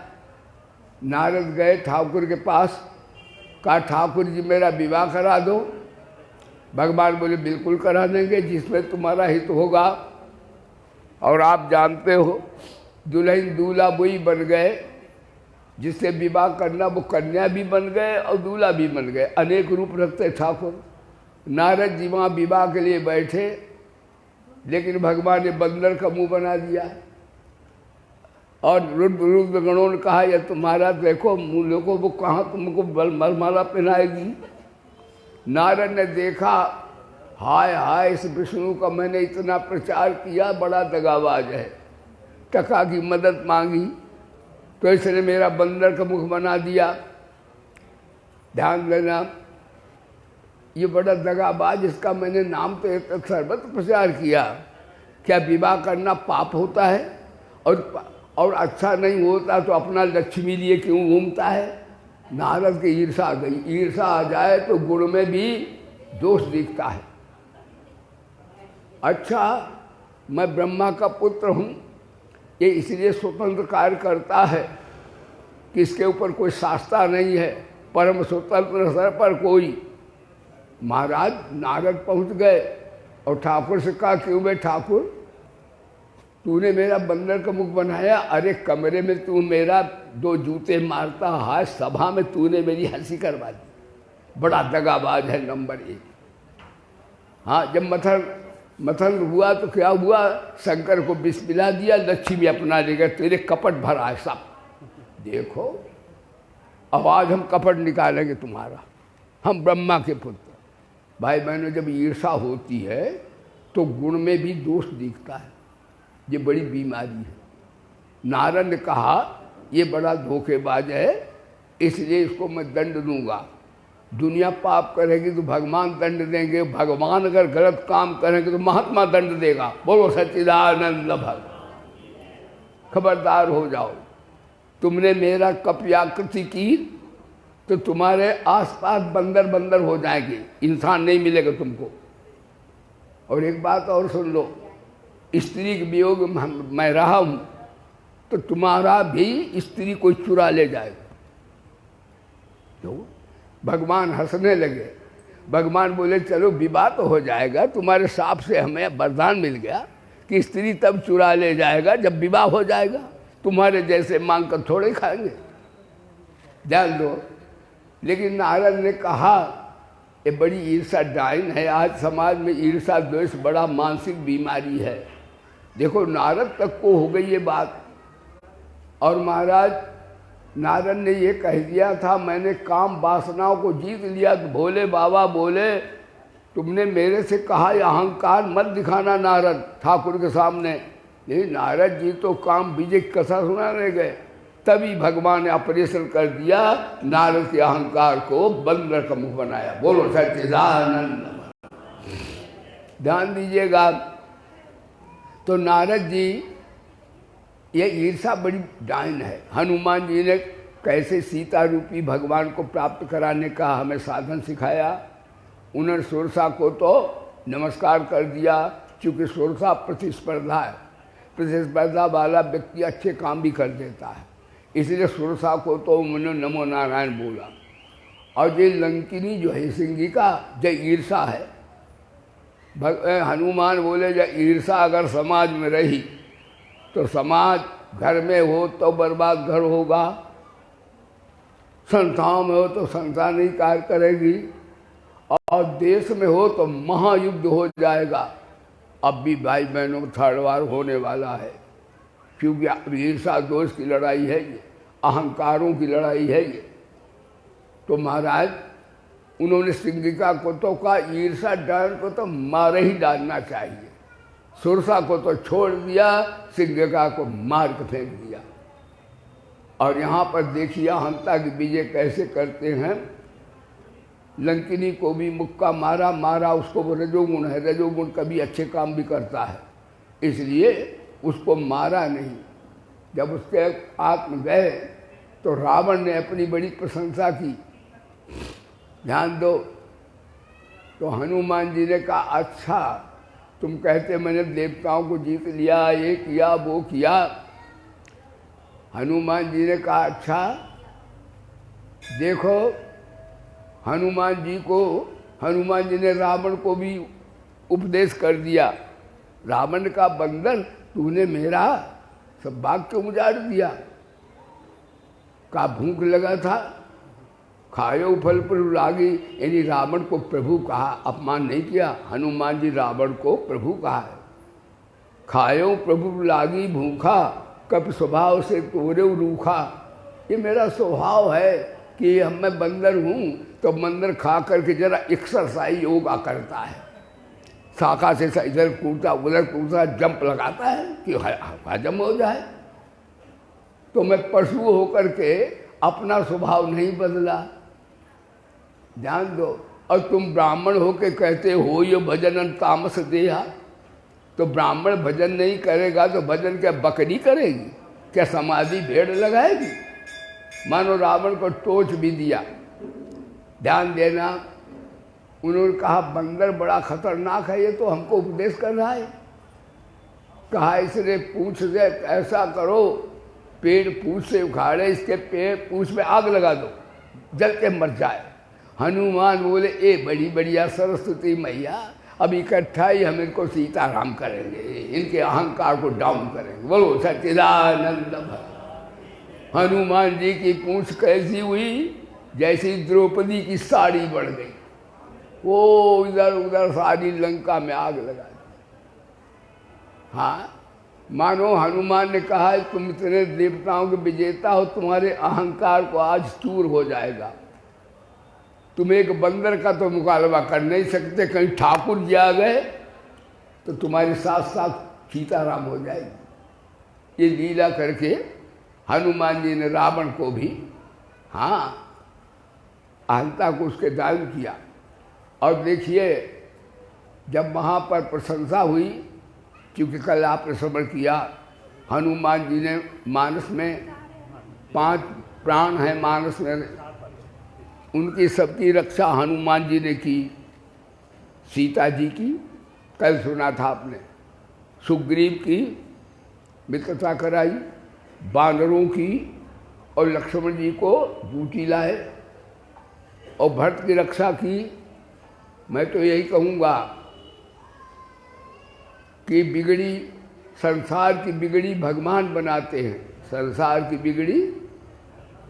नारद गए ठाकुर के पास, कहा ठाकुर जी मेरा विवाह करा दो। भगवान बोले बिल्कुल करा देंगे, जिसमें तुम्हारा हित होगा। और आप जानते हो दुल्हन दूल्हा वही बन गए, जिससे विवाह करना वो कन्या भी बन गए और दूल्हा भी बन गए। अनेक रूप रखते ठाकुर। नारद जी वहाँ विवाह के लिए बैठे, लेकिन भगवान ने बंदर का मुंह बना दिया। और रुद्र गणों ने कहा यह तुम्हारा देखो मूल्यों को, वो कहाँ तुमको मरमाला पहनाएगी। नारद ने देखा, हाय हाय, इस विष्णु का मैंने इतना प्रचार किया, बड़ा दगाबाज है। टका की मदद मांगी तो इसने मेरा बंदर का मुख बना दिया। ध्यान देना, ये बड़ा दगाबाज, इसका मैंने नाम तो सर्वत्र प्रचार किया। क्या विवाह करना पाप होता है? और अच्छा नहीं होता तो अपना लक्ष्मी लिए क्यों घूमता है? नारद की ईर्षा आ गई। ईर्षा आ जाए तो गुण में भी दोष दिखता है। अच्छा, मैं ब्रह्मा का पुत्र हूँ, ये इसलिए स्वतंत्र कार्य करता है कि इसके ऊपर कोई शास्त्र नहीं है, परम स्वतंत्र सर पर कोई। महाराज नारद पहुँच गए और ठाकुर से कहा क्यों बे ठाकुर, तूने मेरा बंदर का मुख बनाया। अरे कमरे में तू मेरा 2 जूते मारता है, सभा में तूने मेरी हंसी करवा दी। बड़ा दगाबाज है नंबर 1। हाँ, जब मथन हुआ तो क्या हुआ, शंकर को विष पिला दिया, लक्ष्मी अपना लेकर तेरे कपट भरा है सब। देखो अब आज हम कपट निकालेंगे तुम्हारा, हम ब्रह्मा के पुत्र। भाई बहनों, जब ईर्षा होती है तो गुण में भी दोष दिखता है। ये बड़ी बीमारी है। नारद ने कहा ये बड़ा धोखेबाज है, इसलिए इसको मैं दंड दूंगा। दुनिया पाप करेगी तो भगवान दंड देंगे, भगवान अगर गलत काम करेंगे तो महात्मा दंड देगा। बोलो सच्चिदानंद भगवान। खबरदार हो जाओ, तुमने मेरा कपयाकृति की तो तुम्हारे आसपास बंदर बंदर हो जाएंगे, इंसान नहीं मिलेगा तुमको। और एक बात और सुन लो, स्त्री के वियोग में मैं रहा हूँ तो तुम्हारा भी स्त्री कोई चुरा ले जाएगा। तो भगवान हंसने लगे। भगवान बोले चलो विवाह तो हो जाएगा, तुम्हारे साप से हमें वरदान मिल गया कि स्त्री तब चुरा ले जाएगा जब विवाह हो जाएगा। तुम्हारे जैसे मांग कर थोड़े खाएंगे। ध्यान दो। लेकिन नारद ने कहा ये बड़ी ईर्षा डाइन है। आज समाज में ईर्षा द्वेष बड़ा मानसिक बीमारी है। देखो नारद तक को हो गई ये बात। और महाराज नारद ने ये कह दिया था मैंने काम वासनाओं को जीत लिया। तो भोले बाबा बोले तुमने मेरे से कहा ये अहंकार मत दिखाना नारद ठाकुर के सामने। नहीं, नारद जी तो काम विजय की कथा सुनाने गए, तभी भगवान ने ऑपरेशन कर दिया, नारद के अहंकार को बंदर का मुख बनाया। बोलो सच्चिदानंद। ध्यान दीजिएगा। तो नारद जी ये ईर्षा बड़ी डाइन है। हनुमान जी ने कैसे सीता रूपी भगवान को प्राप्त कराने का हमें साधन सिखाया। उन्होंने सुरसा को तो नमस्कार कर दिया, चूँकि सुरसा प्रतिस्पर्धा है। प्रतिस्पर्धा वाला व्यक्ति अच्छे काम भी कर देता है, इसलिए सुरसा को तो उन्होंने नमो नारायण बोला। और ये लंकिनी जो है सिंगिका जय ईर्षा है। हनुमान बोले जब ईर्षा अगर समाज में रही तो समाज घर में हो तो बर्बाद घर होगा, संस्थाओं में हो तो संस्था नहीं कार्य करेगी, और देश में हो तो महायुद्ध हो जाएगा। अब भी भाई बहनों में थर्ड वार होने वाला है, क्योंकि ईर्षा दोष की लड़ाई है ये, अहंकारों की लड़ाई है ये। तो महाराज उन्होंने सिंगिका को तो कहा ईर्षा डर को तो मार ही डालना चाहिए, सुरसा को तो छोड़ दिया, सिंगिका को मार के फेंक दिया। और यहाँ पर देखिए हंता की विजय कैसे करते हैं। लंकिनी को भी मुक्का मारा, उसको वो रजोगुण है, रजोगुण कभी अच्छे काम भी करता है, इसलिए उसको मारा नहीं। जब उसके आत्म गए तो रावण ने अपनी बड़ी प्रशंसा की, ध्यान दो। तो हनुमान जी ने कहा अच्छा तुम कहते मैंने देवताओं को जीत लिया, ये किया वो किया। हनुमान जी ने कहा अच्छा देखो, हनुमान जी ने रावण को भी उपदेश कर दिया। रावण का बंदर तूने मेरा सब बाग क्यों उजाड़ दिया? का भूख लगा था, खायो फल पर लागी, यानी रावण को प्रभु कहा, अपमान नहीं किया। हनुमान जी रावण को प्रभु कहा है। खायो प्रभु लागी भूखा, कब स्वभाव से तोरे रूखा। ये मेरा स्वभाव है कि मैं बंदर हूँ तो बंदर खा करके जरा एक्सरसाइज योगा करता है, शाखा से इधर कूदता उधर कूदता, जंप लगाता है कि हजम हो जाए। तो मैं पशु होकर के अपना स्वभाव नहीं बदला, ध्यान दो। और तुम ब्राह्मण होके कहते हो ये भजन तामस देहा, तो ब्राह्मण भजन नहीं करेगा तो भजन क्या बकरी करेगी? क्या समाधि भेड़ लगाएगी? मानो रावण को टोच भी दिया। ध्यान देना, उन्होंने कहा बंदर बड़ा खतरनाक है, ये तो हमको उपदेश कर रहा है। कहा इसने पूंछ से ऐसा करो, पेड़ पूंछ से उखाड़े, इसके पेड़ पूंछ में आग लगा दो, जल के मर जाए। हनुमान बोले ए बड़ी बढ़िया सरस्वती मैया, अब इकट्ठा ही हम इनको सीताराम करेंगे, इनके अहंकार को डाउन करेंगे। बोलो सच्चिदानंद भगवान। हनुमान जी की पूंछ कैसी हुई? जैसी द्रौपदी की साड़ी बढ़ गई, वो इधर उधर सारी लंका में आग लगा दी। हाँ, मानो हनुमान ने कहा तुम इतने देवताओं के विजेता हो, तुम्हारे अहंकार को आज चूर हो जाएगा। तुम एक बंदर का तो मुकाबला कर नहीं सकते, कहीं ठाकुर जी आ गए तो तुम्हारे साथ साथ सीताराम हो जाएगी। ये लीला करके हनुमान जी ने रावण को भी हाँ अहंता को उसके दान किया। और देखिए जब वहाँ पर प्रशंसा हुई, क्योंकि कल आपने श्रवण किया हनुमान जी ने मानस में 5 प्राण हैं, मानस में उनकी सबकी रक्षा हनुमान जी ने की। सीता जी की कल सुना था आपने, सुग्रीव की मित्रता कराई, बानरों की, और लक्ष्मण जी को बूटी लाए, और भरत की रक्षा की। मैं तो यही कहूँगा कि बिगड़ी संसार की बिगड़ी भगवान बनाते हैं, संसार की बिगड़ी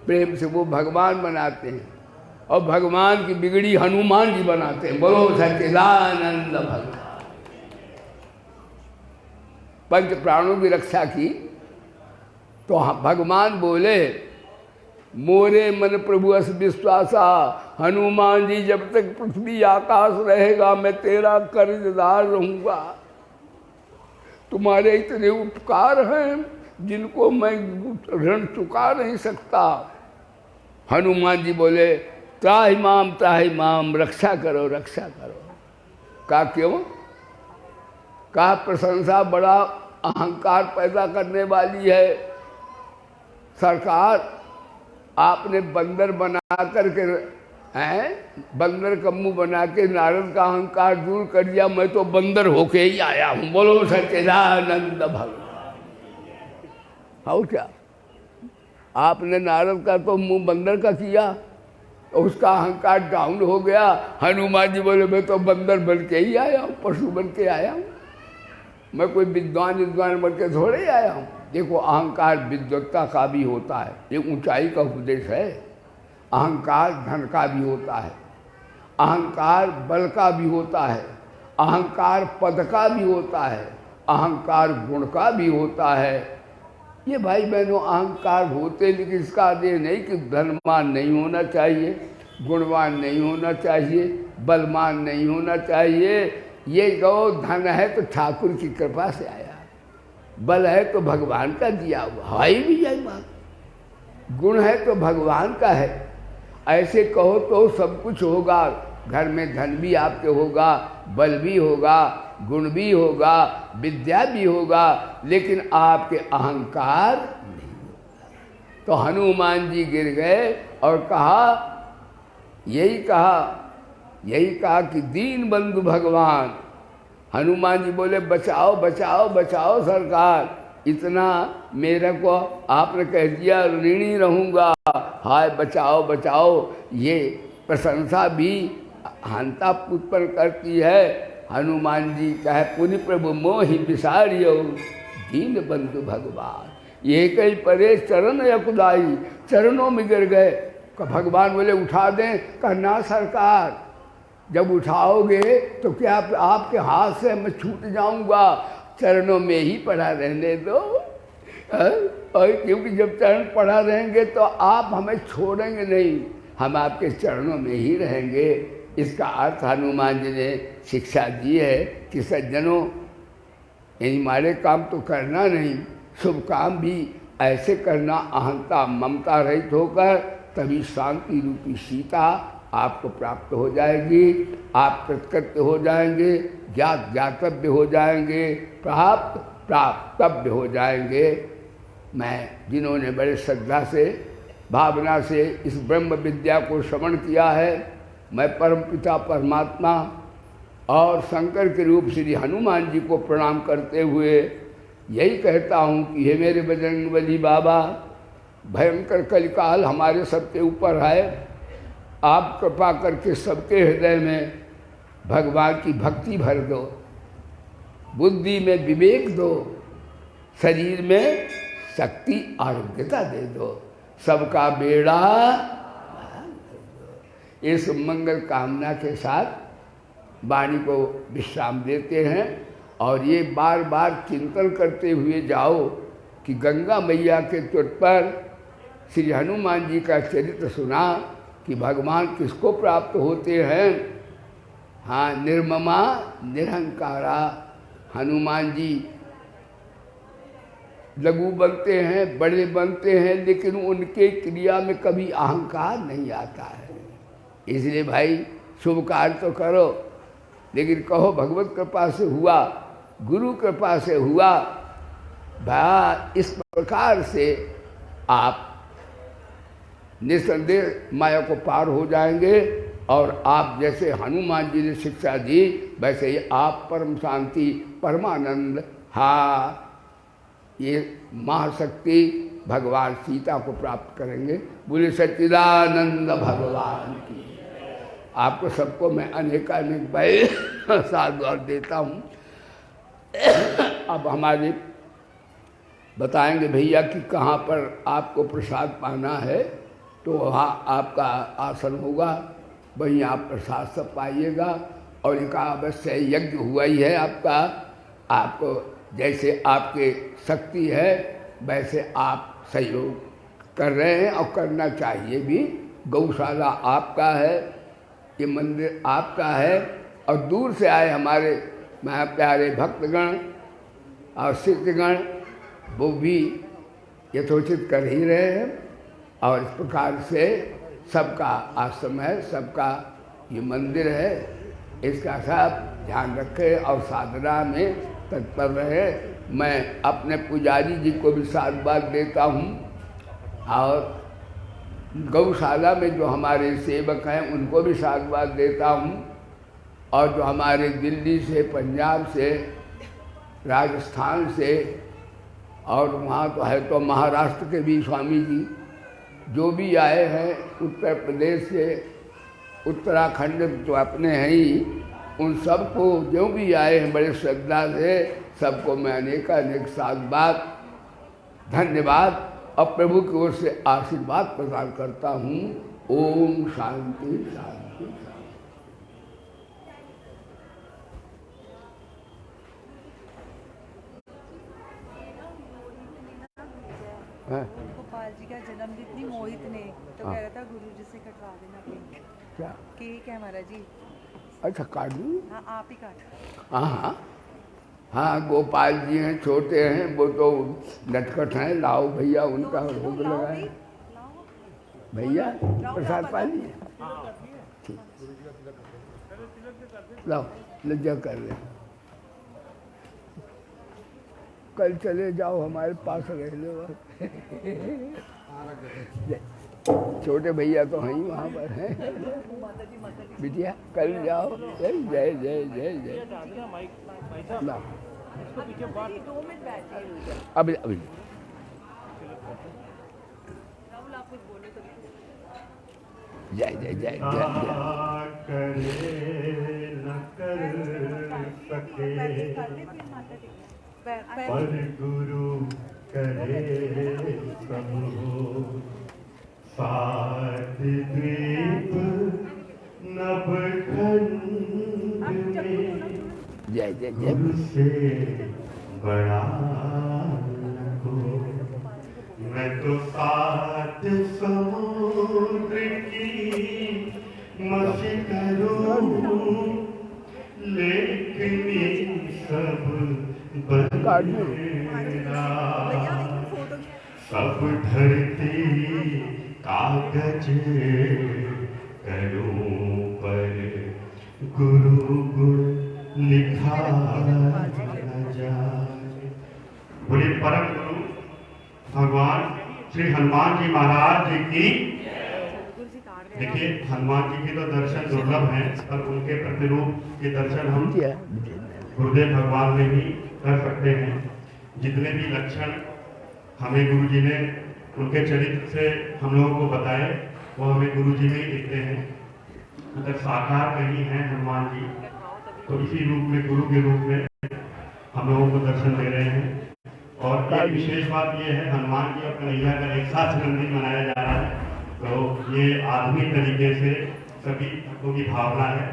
प्रेम से वो भगवान बनाते हैं, और भगवान की बिगड़ी हनुमान जी बनाते हैं। बोलो सच्चिदानंद भगवान। पंच प्राणों की रक्षा की तो भगवान बोले मोरे मन प्रभु अस विश्वासा, हनुमान जी जब तक पृथ्वी आकाश रहेगा मैं तेरा कर्जदार रहूँगा। तुम्हारे इतने उपकार हैं जिनको मैं ऋण चुका नहीं सकता। हनुमान जी बोले त्राहि माम रक्षा करो रक्षा करो। कहा क्यों? कहा प्रशंसा बड़ा अहंकार पैदा करने वाली है। सरकार आपने बंदर बना करके हैं, बंदर का मुंह बना के नारद का अहंकार दूर कर दिया। मैं तो बंदर होके ही आया हूँ। बोलो सच्चिदानंद भगवान। और क्या, आपने नारद का तो मुंह बंदर का किया, तो उसका अहंकार डाउन हो गया। हनुमान जी बोले मैं तो बंदर बन के ही आया हूँ, पशु बन के आया हूँ, मैं कोई विद्वान बन के थोड़े आया हूँ। देखो अहंकार विद्वत्ता का भी होता है, ये ऊंचाई का उपदेश है। अहंकार धन का भी होता है, अहंकार बल का भी होता है, अहंकार पद का भी होता है, अहंकार गुण का भी होता है। ये भाई बहनों अहंकार होते, लेकिन इसका आदेश नहीं कि धनवान नहीं होना चाहिए, गुणवान नहीं होना चाहिए, बलवान नहीं होना चाहिए। ये जो धन है तो ठाकुर की कृपा से आया, बल है तो भगवान का दिया हुआ है भी यही बात, गुण है तो भगवान का है। ऐसे कहो तो सब कुछ होगा, घर में धन भी आपके होगा, बल भी होगा, गुण भी होगा, विद्या भी होगा, लेकिन आपके अहंकार नहीं होगा। तो हनुमान जी गिर गए और कहा, यही कहा कि दीन बंधु भगवान। हनुमान जी बोले बचाओ बचाओ बचाओ सरकार, इतना मेरे को आपने कह दिया ऋणी रहूँगा, हाय बचाओ बचाओ। ये प्रशंसा भी हंता उत्पन्न करती है। हनुमान जी कहे पुनि प्रभु मोहि बिसारियो दीन बंधु भगवान, ये कई परे चरण यकुदाई, चरणों में गिर गए। भगवान बोले उठा दें, कहा ना सरकार, जब उठाओगे तो क्या आपके हाथ से मैं छूट जाऊंगा, चरणों में ही पड़ा रहने दो। और क्योंकि जब चरण पड़ा रहेंगे तो आप हमें छोड़ेंगे नहीं, हम आपके चरणों में ही रहेंगे। इसका अर्थ हनुमान जी ने शिक्षा दी है कि सज्जनों इन मारे काम तो करना नहीं, शुभ काम भी ऐसे करना अहंता ममता रहित होकर, तभी शांति रूपी सीता आपको प्राप्त हो जाएगी। आप कृतकृत्य हो जाएंगे, ज्ञातव्य हो जाएंगे, प्राप्तव्य हो जाएंगे। मैं जिन्होंने बड़े श्रद्धा से भावना से इस ब्रह्म विद्या को श्रवण किया है, मैं परमपिता परमात्मा और शंकर के रूप श्री हनुमान जी को प्रणाम करते हुए यही कहता हूँ कि हे मेरे बजरंगबली बाबा, भयंकर कलिकाल हमारे सबके ऊपर है, आप कृपा करके सबके हृदय में भगवान की भक्ति भर दो, बुद्धि में विवेक दो, शरीर में शक्ति आरोग्यता दे दो, सबका बेड़ा इस मंगल कामना के साथ वाणी को विश्राम देते हैं। और ये बार बार चिंतन करते हुए जाओ कि गंगा मैया के तट पर श्री हनुमान जी का चरित्र सुना कि भगवान किसको प्राप्त होते हैं। हाँ, निर्ममा निरहंकारा, हनुमान जी लघु बनते हैं, बड़े बनते हैं, लेकिन उनके क्रिया में कभी अहंकार नहीं आता है। इसलिए भाई शुभ कार्य तो करो, लेकिन कहो भगवत कृपा से हुआ, गुरु कृपा से हुआ। इस प्रकार से आप निसंदेह माया को पार हो जाएंगे। और आप जैसे हनुमान जी ने शिक्षा दी, वैसे ही आप परम शांति परमानंद, हाँ, ये महाशक्ति भगवान सीता को प्राप्त करेंगे। बोले सच्चिदानंद भगवान की। आपको सबको मैं अनेकानेक भाई साधुवाद देता हूँ। अब हमारे बताएंगे भैया कि कहाँ पर आपको प्रसाद पाना है, तो वहाँ आपका आसन होगा, वहीं आप प्रसाद सब पाइएगा। और इनका अवश्य यज्ञ हुआ ही है आपका, आपको जैसे आपके शक्ति है वैसे आप सहयोग कर रहे हैं और करना चाहिए भी। गौशाला आपका है, ये मंदिर आपका है, और दूर से आए हमारे महा प्यारे भक्तगण और सिद्धगण वो भी यथोचित कर ही रहे हैं। और इस प्रकार से सबका आश्रम है, सबका ये मंदिर है, इसका सब ध्यान रखें और साधना में तत्पर रहे। मैं अपने पुजारी जी को भी साधुवाद देता हूँ, और गौशाला में जो हमारे सेवक हैं उनको भी साधुवाद देता हूँ, और जो हमारे दिल्ली से, पंजाब से, राजस्थान से, और वहाँ तो है तो महाराष्ट्र के भी स्वामी जी जो भी आए हैं उत्तर प्रदेश से, उत्तराखंड तो अपने हैं ही, उन सबको जो भी आए हैं बड़े श्रद्धा से, सबको मैं अनेक साधुवाद धन्यवाद और प्रभु की ओर से आशीर्वाद प्रदान करता हूँ। ओम शांति शांति शांति। गोपाल जी का जन्मदिन थी मोहित ने, तो कह रहा था गुरु जी से कटवा देना केक। क्या केक है महाराज जी। अच्छा काट दूँ? हाँ आप ही काट। हाँ हाँ हाँ, गोपाल जी हैं, छोटे हैं, वो तो नटखट हैं। लाओ भैया, उनका भोग लगाए। भैया प्रसाद पा लिए? ठीक, लाओ लज्जा कर ले। कल चले जाओ, हमारे पास रह लो। छोटे भैया तो हैं ही वहाँ पर हैं। बिटिया कल जाओ। जय जय जय जय जय। लाओ अभी अभी जय जय जय जय पर गुरु करे सब हो, सात द्वीप नवखंड में जय जय जय। गुरु से बड़ा न हो। मैं तो सात समुद्र की मछली करूं, लेकिन सब बंदेरा, सब धरती कागज करूं, पर गुरु गुण लिखा न जाए। बोले परम गुरु भगवान श्री हनुमान जी महाराज जी की। देखिए हनुमान जी के तो दर्शन दुर्लभ हैं, पर उनके प्रतिरूप के दर्शन हम गुरुदेव भगवान में भी कर सकते हैं। जितने भी लक्षण हमें गुरु जी ने उनके चरित्र से हम लोगों को बताए, वो हमें गुरु जी में ही दिखते हैं। अगर साकार कहीं है हनुमान जी, तो इसी रूप में, गुरु के रूप में हम लोगों को दर्शन दे रहे हैं। और एक विशेष बात ये है, हनुमान जी और कन्हैया का एक साथ जन्मदिन मनाया जा रहा है। तो ये आधुनिक तरीके से सभी भक्तों की भावना है,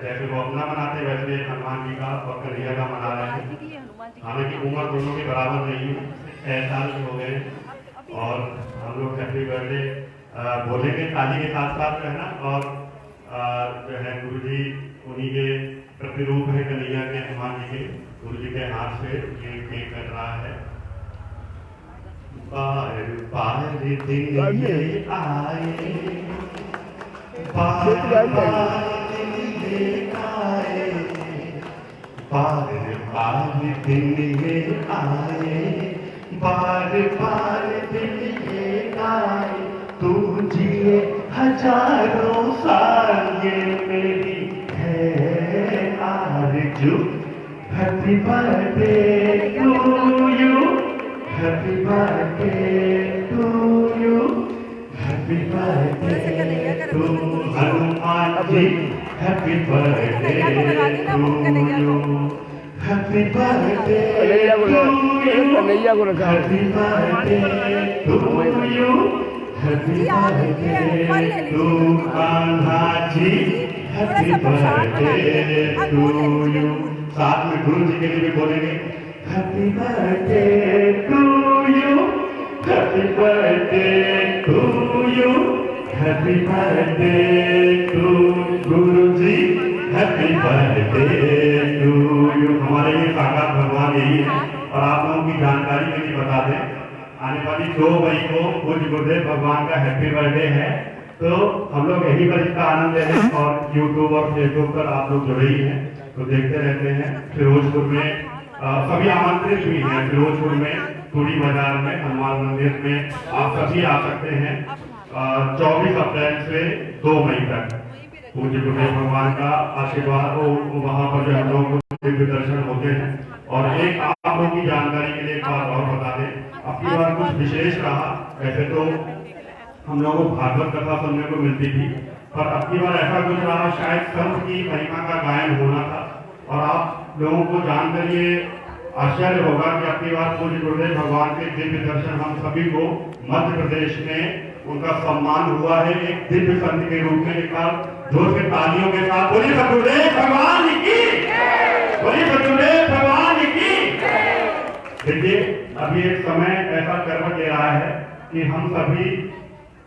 जैसे वो अपना मनाते वैसे हनुमान जी का और कन्हैया का मना रहे हैं। हालांकि उम्र दोनों के बराबर नहीं है, 6 साल के हो गए, और हम लोग हैप्पी बर्थडे बोलेंगे ताली के साथ साथ जो है ना। और जो है गुरु जी उन्हीं के प्रतिरूप है, कन्हैया के, हनुमान जी के। गुरु जी के हाथ से ये केक कट रहा है। बार बार दिन ये आए, बार बार दिन ये आए, बार बार दिन ये आए, बार बार दिन ये आए। तू जिए हजारों साल, ये मेरी है आरज़ू। Happy birthday to you, happy birthday to you, happy birthday to Hanuman ji, happy birthday to you, happy birthday Kanhaiya को रखा, happy birthday to you, happy birthday to Kanha ji, happy birthday to you. साथ में गुरु जी के लिए भी बोलेंगे, happy birthday to you, happy birthday to you, happy birthday to guru ji, happy birthday to you. हमारे ये साकार भगवान यही है। और आप लोगों की जानकारी के लिए बता दें, आने वाली 2 मई को पूज्य गुरुदेव भगवान का हैप्पी बर्थडे है। तो हम लोग यही पर इसका आनंद ले रहे हैं, और यूट्यूब और फेसबुक पर आप लोग जुड़े ही हैं तो देखते रहते हैं। फिरोजपुर में सभी आमंत्रित भी हैं। फिरोजपुर में टूडी बाजार में हनुमान मंदिर में आप सभी आ सकते हैं। 24 अप्रैल से 2 मई तक पूज्य गुरुदेव भगवान का आशीर्वाद हो, वहाँ पर जो हम लोगों को दिव्य दर्शन होते हैं। और एक आप लोगों की जानकारी के लिए एक बात और बता दें, अब की बार कुछ विशेष रहा। वैसे तो हम लोगों को भागवत कथा सुनने को मिलती थी, पर अब की बार ऐसा कुछ रहा, शायद संत की महिमा का गायन होना था। और आप लोगों को जानकर ये आश्चर्य होगा कि अब की बार पूज्य गुरुदेव भगवान के दिव्य दर्शन हम सभी को मध्य प्रदेश में उनका सम्मान हुआ है एक दिव्य संत के रूप में। एक बार जोर से तालियों के साथ बोलिए सतगुरुदेव भगवान की, बोलिए सतगुरुदेव भगवान की। देखिए अभी एक समय ऐसा करवट ले रहा है कि हम सभी,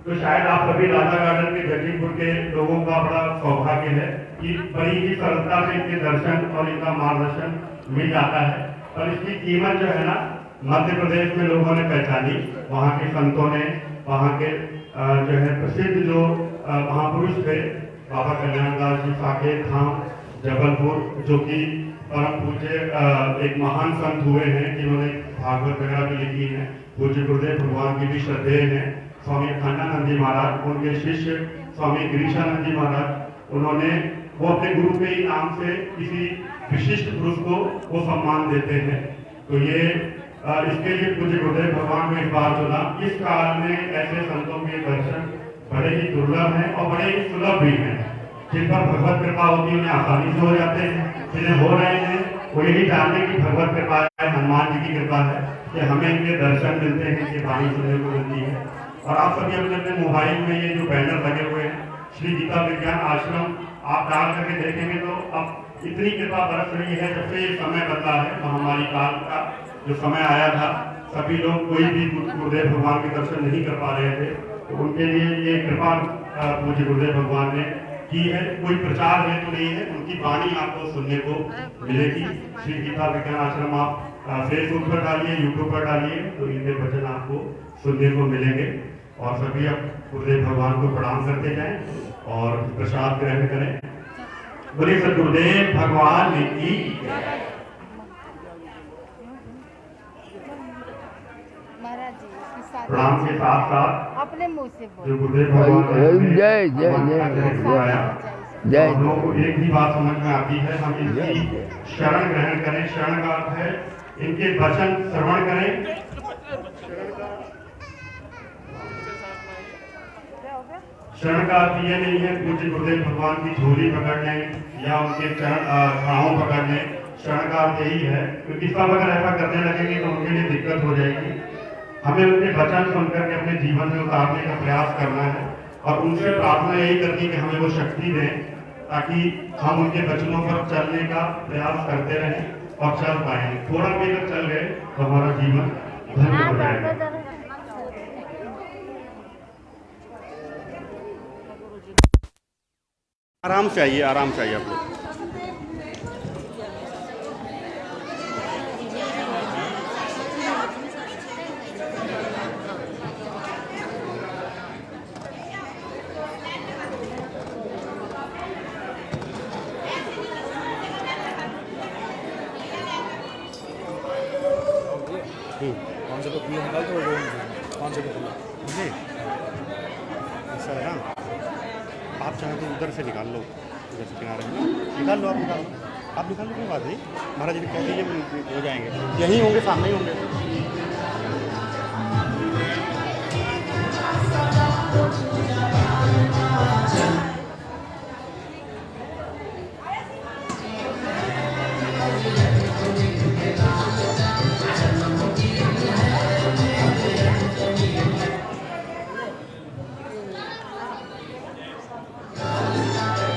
तो शायद आप सभी राजा गार्डन के जगदीशपुर के लोगों का बड़ा सौभाग्य है कि बड़ी ही सरलता से इनके दर्शन और इनका मार्गदर्शन मिल जाता है। और इसकी कीमत जो है ना, मध्य प्रदेश में लोगों ने पहचानी, वहाँ के संतों ने, वहाँ के जो है प्रसिद्ध जो महापुरुष थे, बाबा कल्याणदास जी साकेत धाम जबलपुर, जो कि परम पूज्य एक महान संत हुए हैं जिन्होंने भागवत वगैरह भी लिखी है। पूज्य गुरुदेव भगवान की भी श्रद्धेय हैं स्वामी अखंडानंद जी महाराज, उनके शिष्य स्वामी गिरीशानंद जी महाराज, उन्होंने वो अपने गुरु के ही नाम से किसी विशिष्ट पुरुष को वो सम्मान देते हैं। तो ये इसके लिए पूज्य गुरुदेव भगवान को इस बार चुना। इस काल में ऐसे संतों के दर्शन बड़े ही दुर्लभ हैं और बड़े ही सुलभ भी हैं, जिन पर भगवत कृपा होती है उन्हें आसानी से हो जाते हैं। जिन्हें हो रहे हैं वो यही जानते कि भगवत कृपा है, हनुमान जी की कृपा है कि हमें इनके दर्शन मिलते हैं, इनकी वाणी सुनने को मिलती है। और आप सभी अपने अपने मोबाइल में ये जो बैनर लगे हुए हैं, श्री गीता विज्ञान आश्रम, आप डाल करके देखेंगे तो अब इतनी कृपा बरस रही है। जब से ये समय बदला है, महामारी काल का जो समय आया था, सभी लोग कोई भी गुरुदेव भगवान के दर्शन नहीं कर पा रहे थे, तो उनके लिए ये कृपा पूज्य गुरुदेव भगवान ने की है। कोई प्रचार है तो नहीं है, उनकी वाणी आपको सुनने को मिलेगी। श्री गीता विज्ञान आश्रम आप फेसबुक पर डालिए, यूट्यूब पर डालिए, तो इनके वचन आपको सुनने को मिलेंगे। और सभी अब गुरुदेव भगवान को प्रणाम करते जाएं और प्रसाद ग्रहण करें। बोलिए सतगुरुदेव भगवान की। महाराज जी इसके साथ प्रणाम के साथ साथ अपने मुंह से जो बोलो। गुरुदेव भगवान ने जय जय आया, जय हम लोगों को एक ही बात समझ में आती है, हम इनकी शरण ग्रहण करें। शरण का अर्थ है इनके वचन श्रवण करें। शरण का अर्थ ये नहीं है पूज्य गुरुदेव भगवान की झोली पकड़ लें या उनके चरण पाँव पकड़ लें। शरण का अर्थ यही है, क्योंकि सब अगर ऐसा करने लगेंगे तो उनके लिए दिक्कत हो जाएगी। हमें उनके वचन सुनकर के अपने जीवन में उतारने का प्रयास करना है और उनसे प्रार्थना यही करनी कि हमें वो शक्ति दें, ताकि हम उनके वचनों पर चलने का प्रयास करते रहें और चल पाए। थोड़ा भी अगर चल गए तो हमारा जीवन धन्य हो जाएगा। आराम से आइए, आराम से आइए आप लोग। कौन से तो खुले निकाल दो, कौन से तो खुले मुझे ऐसा है ना, आप चाहें तो उधर से निकाल लो, उधर से किनारे में निकाल लो, आप निकाल लो, कोई बात नहीं। महाराज जी कह दीजिए हो जाएंगे, यहीं होंगे, सामने ही होंगे।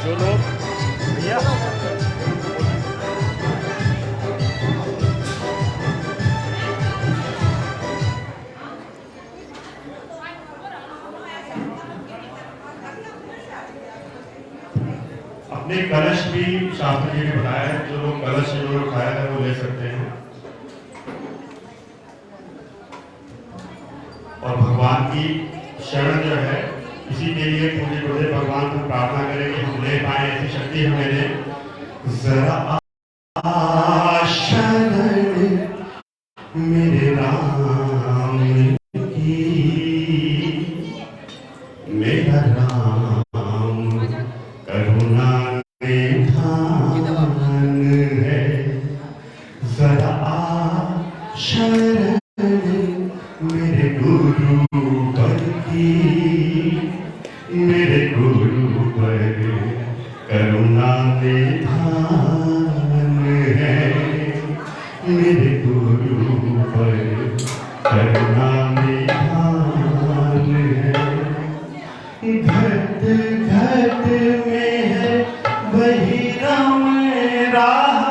जो लोग भैया अपने कलश भी शास्त्री जी ने बताया है, जो लोग कलश जिन्होंने उठाया है वो ले सकते हैं। और भगवान की शरण जो है, इसी के लिए पूज्य गुरुदेव भगवान को प्रार्थना करें कि हम ले पाए, ऐसी शक्ति हमें दे। जरा शरण मेरे राम की, मेरा राम करुणा निधान है। जरा शरण मेरे गुरु पर की, है, मेरे गुरु पर करुणा निधान है। घट घट में है वही राम रहा,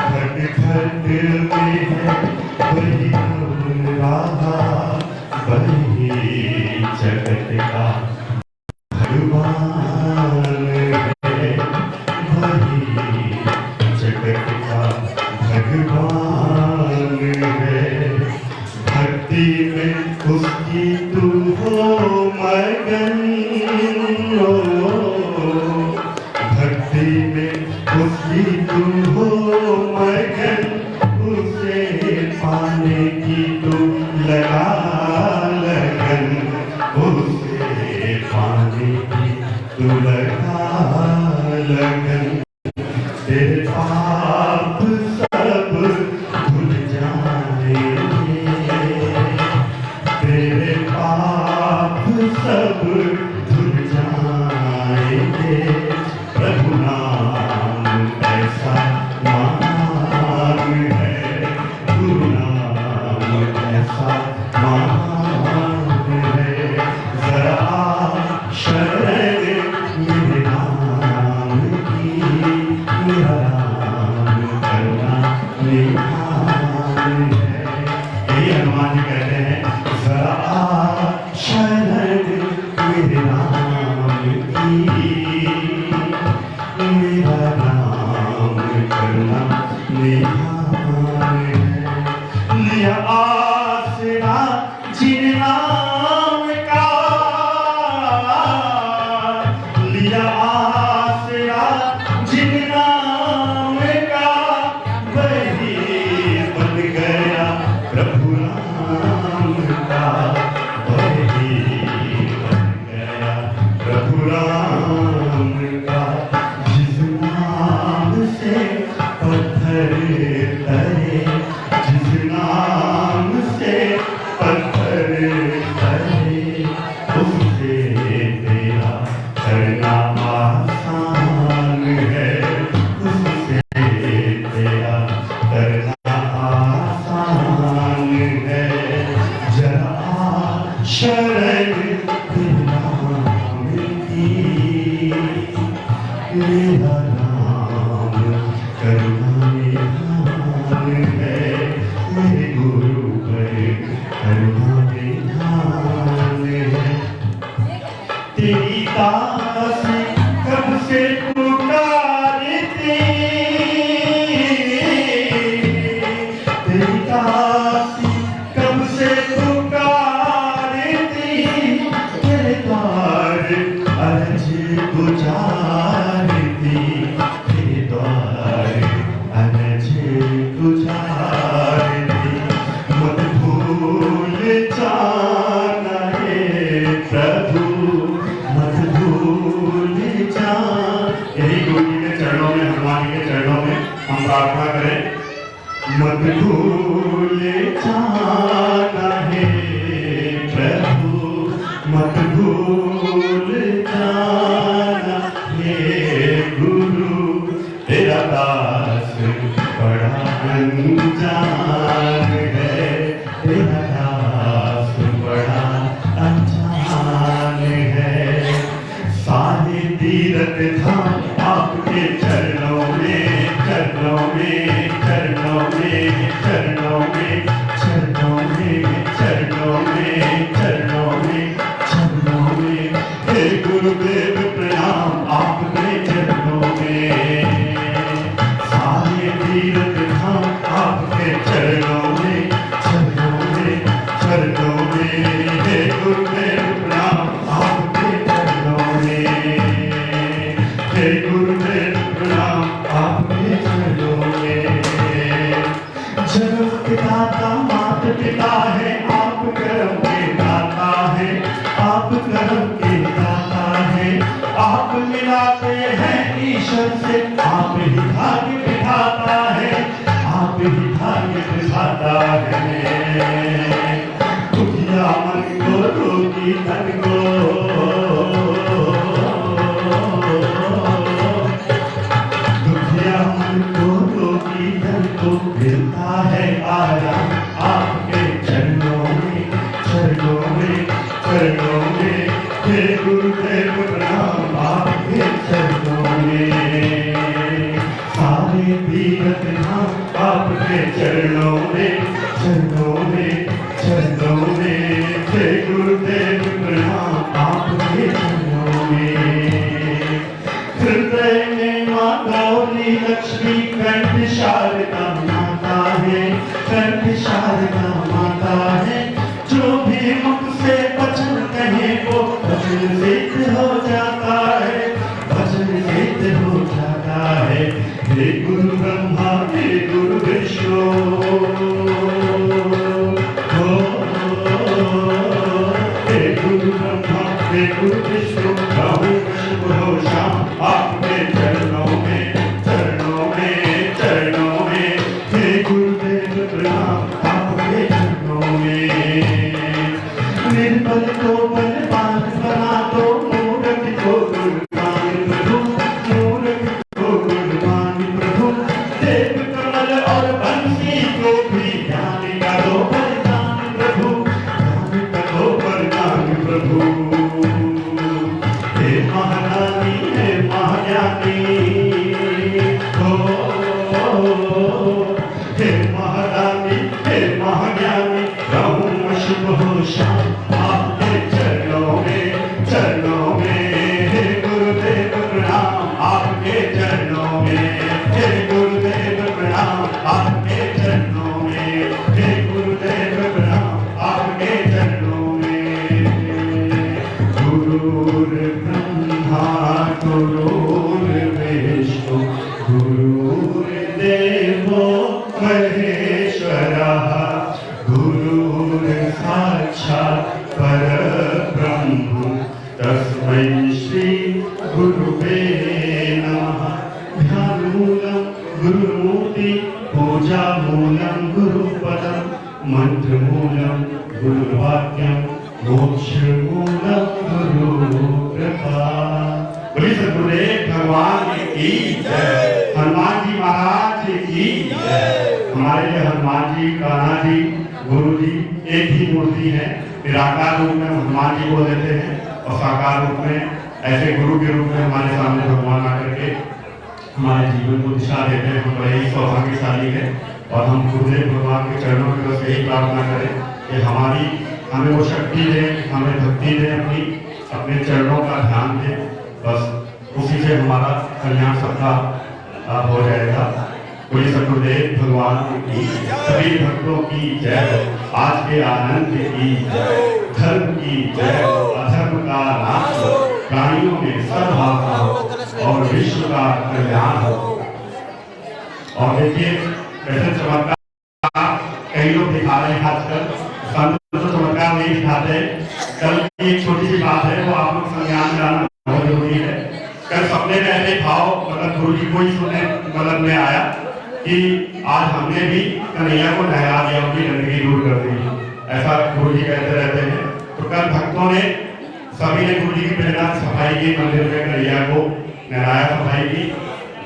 घट घट में है वही राम रहा, वही जगत का भगवान है, वही जगत का भगवान है। भक्ति में उसकी तुम हो मगन, ओ भक्ति में उसकी तुम हो मगन, उसे पाने की तुम लगा लगन, उसे पाने की तुम लगा लगन। तेरे पाप सब धुल जाएंगे, तेरे पाप सब धुल जाएंगे। प्रभु नाम ऐसा महान है, गुरु नाम ऐसा महान है। जरा शरण मेरे नाम की, मेरा नाम करुणा निधान है। यही हनुमान जी कहते हैं, जरा शरण मेरे नाम की, मेरा नाम करुणा निधान है। लिया आसरा जिन नाम का, लिया आसरा जिन नाम का, वही बन गया प्रभु राम का, वही बन गया प्रभु राम का। जिस नाम से पत्थर तरे, जिस नाम से पत्थर तरे, उससे तेरा करना आसान है, उससे तेरा करना आसान है। जरा शरण तेरे नाम की, मेरा नाम करुणा निधान है, मेरे गुरु पर करुणा निधान है। तेरी दास कब से पुकारती, तेरी दास कब से पुकारती, तेरे द्वार अर्ज गुजारती, तेरे द्वार अर्ज गुजारती। मत भूल जाना है प्रभु, मत भूल जा। यही गुरु जी के चरणों में, हनुमान जी के चरणों में हम प्रार्थना करें। मत भूल जाना है प्रभु, मत भूल जाना है गुरु, तेरा दास बड़ा अनजान है, तेरा दास बड़ा अनजान है। सारे तीरथ धाम आपके चरणों में, चरणों में, चरणों में, चरणों में, चरणों में, चरणों में, चरणों में, चरणों में। हे गुरुदेव प्रणाम आपके चरणों में। सारे तीरथ धाम आपके चरणों में, चरणों में, चरणों में। हे गुरुदेव प्रणाम आपके चरणों में, हे गुरुदेव प्रणाम आपके चरणों में। जगत पिता मात पिता है, आप कर्म के दाता है, आप कर्म के दाता है। आप मिलाते हैं ईश्वर से, आप ही भाग्य बिठाता है, आप ही भाग्य बिठाता है। दुखिया मन को, रोगी तन को, हृदय में माँ गौरी लक्ष्मी कंठ शारदा माता है, कंठ शारदा माता है। जो भी मुख से वचन कहे वो वचन सिद्ध हो जाता है, वचन सिद्ध हो जाता है। हे गुरु ब्रह्मा हे गुरु विष्णु, हे गुरु ब्रह्मा हे गुरु विष्णु, राहु शुभ हो श्याम आपके चरणों में, चरणों में, चरणों में। हे गुरुदेव प्रणाम आपके चरणों में। निर्बल को बलवान बना दो, मूर्ख को गुणवान प्रभु, मूर्ख को गुणवान प्रभु। देव कमल और बंसी को भी ज्ञान का दो वरदान प्रभु, ज्ञान का दो वरदान प्रभु। हे महारानी हे महाज्ञानी, हे महारानी हे महाज्ञानी, राम शुभ हो श्याम आपके चरणों में, चरणों में। हे गुरुदेव प्रणाम आपके चरणों में, हे गुरुदेव प्रणाम आपके चरणों में, हे गुरुदेव प्रणाम आपके चरणों में। गुरुर्ब्रह्मा गुरुर्विष्णु गुरुर्देवो महेश्वरः, गुरुर्साक्षात् परब्रह्म तस्मै श्री गुरुवे नमः। ध्यानमूलं गुरुमूर्ति, पूजामूलं गुरुपदं, मंत्रमूलं गुरुवाक्यं, मोक्षमूलं गुरुकृपा। बोलिए सद्गुरुदेव भगवान की जय, हनुमान जी महाराज की जय। हमारे लिए हनुमान जी, कान्हा जी, गुरु जी एक ही मूर्ति है। निराकार रूप में हनुमान जी को देते हैं और साकार रूप में ऐसे गुरु के रूप में हमारे सामने भगवान आकर के हमारे जीवन को दिशा देते हैं। हम बड़े ही सौभाग्यशाली हैं और हम गुरुदेव भगवान के चरणों की तरफ से यही प्रार्थना करें कि हमें वो शक्ति दें, हमें भक्ति दें, अपने चरणों का ध्यान दें। बस उसी से हमारा कल्याण सबका हो जाएगा। कोई सतगुरुदेव भगवान की, सभी भक्तों की जय, आज के आनंद की जय, धर्म की जय, अधर्म का नाश हो, प्राणियों में सद्भावना हो और विश्व का कल्याण हो। और देखिए कैसे चमत्कार कई लोग दिखा रहे हैं आजकल, संत तो चमत्कार नहीं दिखाते। कल की एक छोटी सी बात है, वो आप लोग संज्ञान में लाना बहुत जरूरी है। कल सपने में ऐसे भाव मतलब गुरु जी को ही सुनने मतलब में आया कि आज हमने भी कन्हैया को नहला दिया, उनकी गंदगी दूर कर दी, ऐसा गुरु जी कहते रहते हैं। तो कल भक्तों ने सभी ने गुरु जी की प्रेरणा सफाई की, मंदिर में कन्हैया को नहलाया, सफाई की।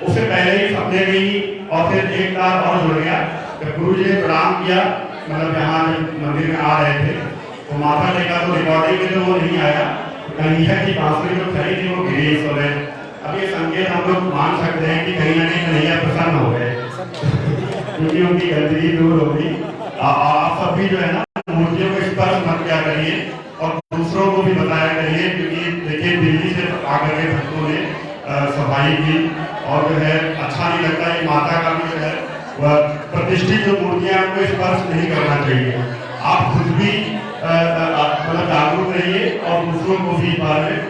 उससे पहले ही सपने में ही और फिर एक बार और जुड़ गया जब गुरु जी ने प्रणाम किया, मतलब यहाँ मंदिर में आ रहे थे तो माथा टेका, तो रिकॉर्डिंग में तो वो नहीं आया, कन्हैया की बांसुरी जो खड़ी थी वो गिरी इस समय। अब ये संकेत हम लोग मान सकते हैं कि कहीं ना कहीं कन्हैया प्रसन्न हो गए क्योंकि उनकी गंदगी दूर हो गई। आप सब भी जो है ना मूर्तियों को स्पर्श मत किया करिए और दूसरों को भी बताया करिए, क्योंकि देखिए दिल्ली से आकर के भक्तों ने सफाई की और जो है अच्छा नहीं लगता। ये माता का भी जो है वह प्रतिष्ठित जो मूर्तियां उनको स्पर्श नहीं करना चाहिए। आप खुद भी मतलब जागरूक रहिए और दूसरों को भी बारे में,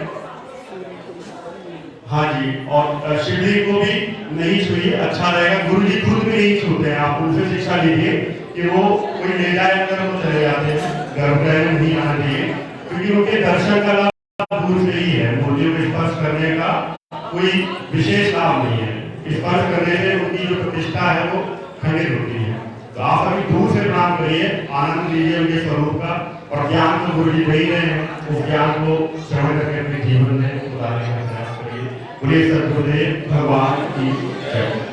हाँ जी, और शिवलिंग को भी नहीं छुइए, अच्छा रहेगा। गुरु जी खुद भी नहीं छूते हैं, आप उनसे शिक्षा लीजिए कि वो कोई ले जाए अगर वो चले जाते हैं, गर्भगृह में नहीं आना चाहिए, क्योंकि उनके दर्शन का लाभ दूर से ही है। मूर्तियों को स्पर्श करने का कोई विशेष लाभ नहीं है, स्पर्श करने से उनकी जो प्रतिष्ठा है वो खंडित होती है। तो आप अभी दूर से प्रणाम करिए, आनंद लीजिए उनके स्वरूप का, और ज्ञान तो गुरु जी दे ही रहे हैं, उस ज्ञान को श्रवण करके अपने जीवन में उतारने का प्रयास करिए। बोलिए सद्गुरुदेव भगवान की जय।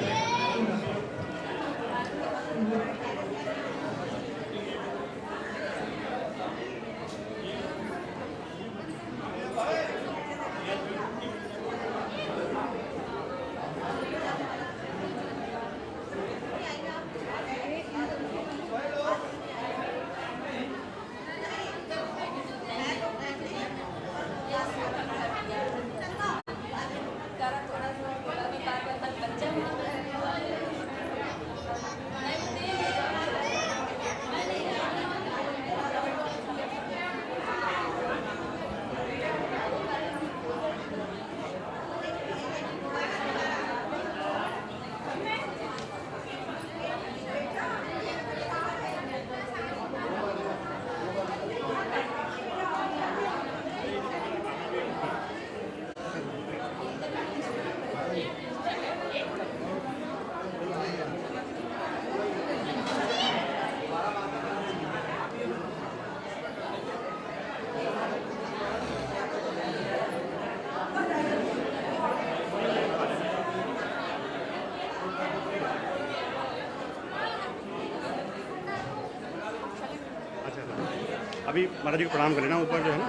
अभी महाराज जी को प्रणाम कर लेना, ऊपर जो है ना,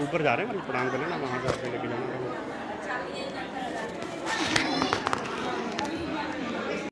ऊपर जा रहे हैं, प्रणाम कर लेना, वहाँ जाके लेके जाना।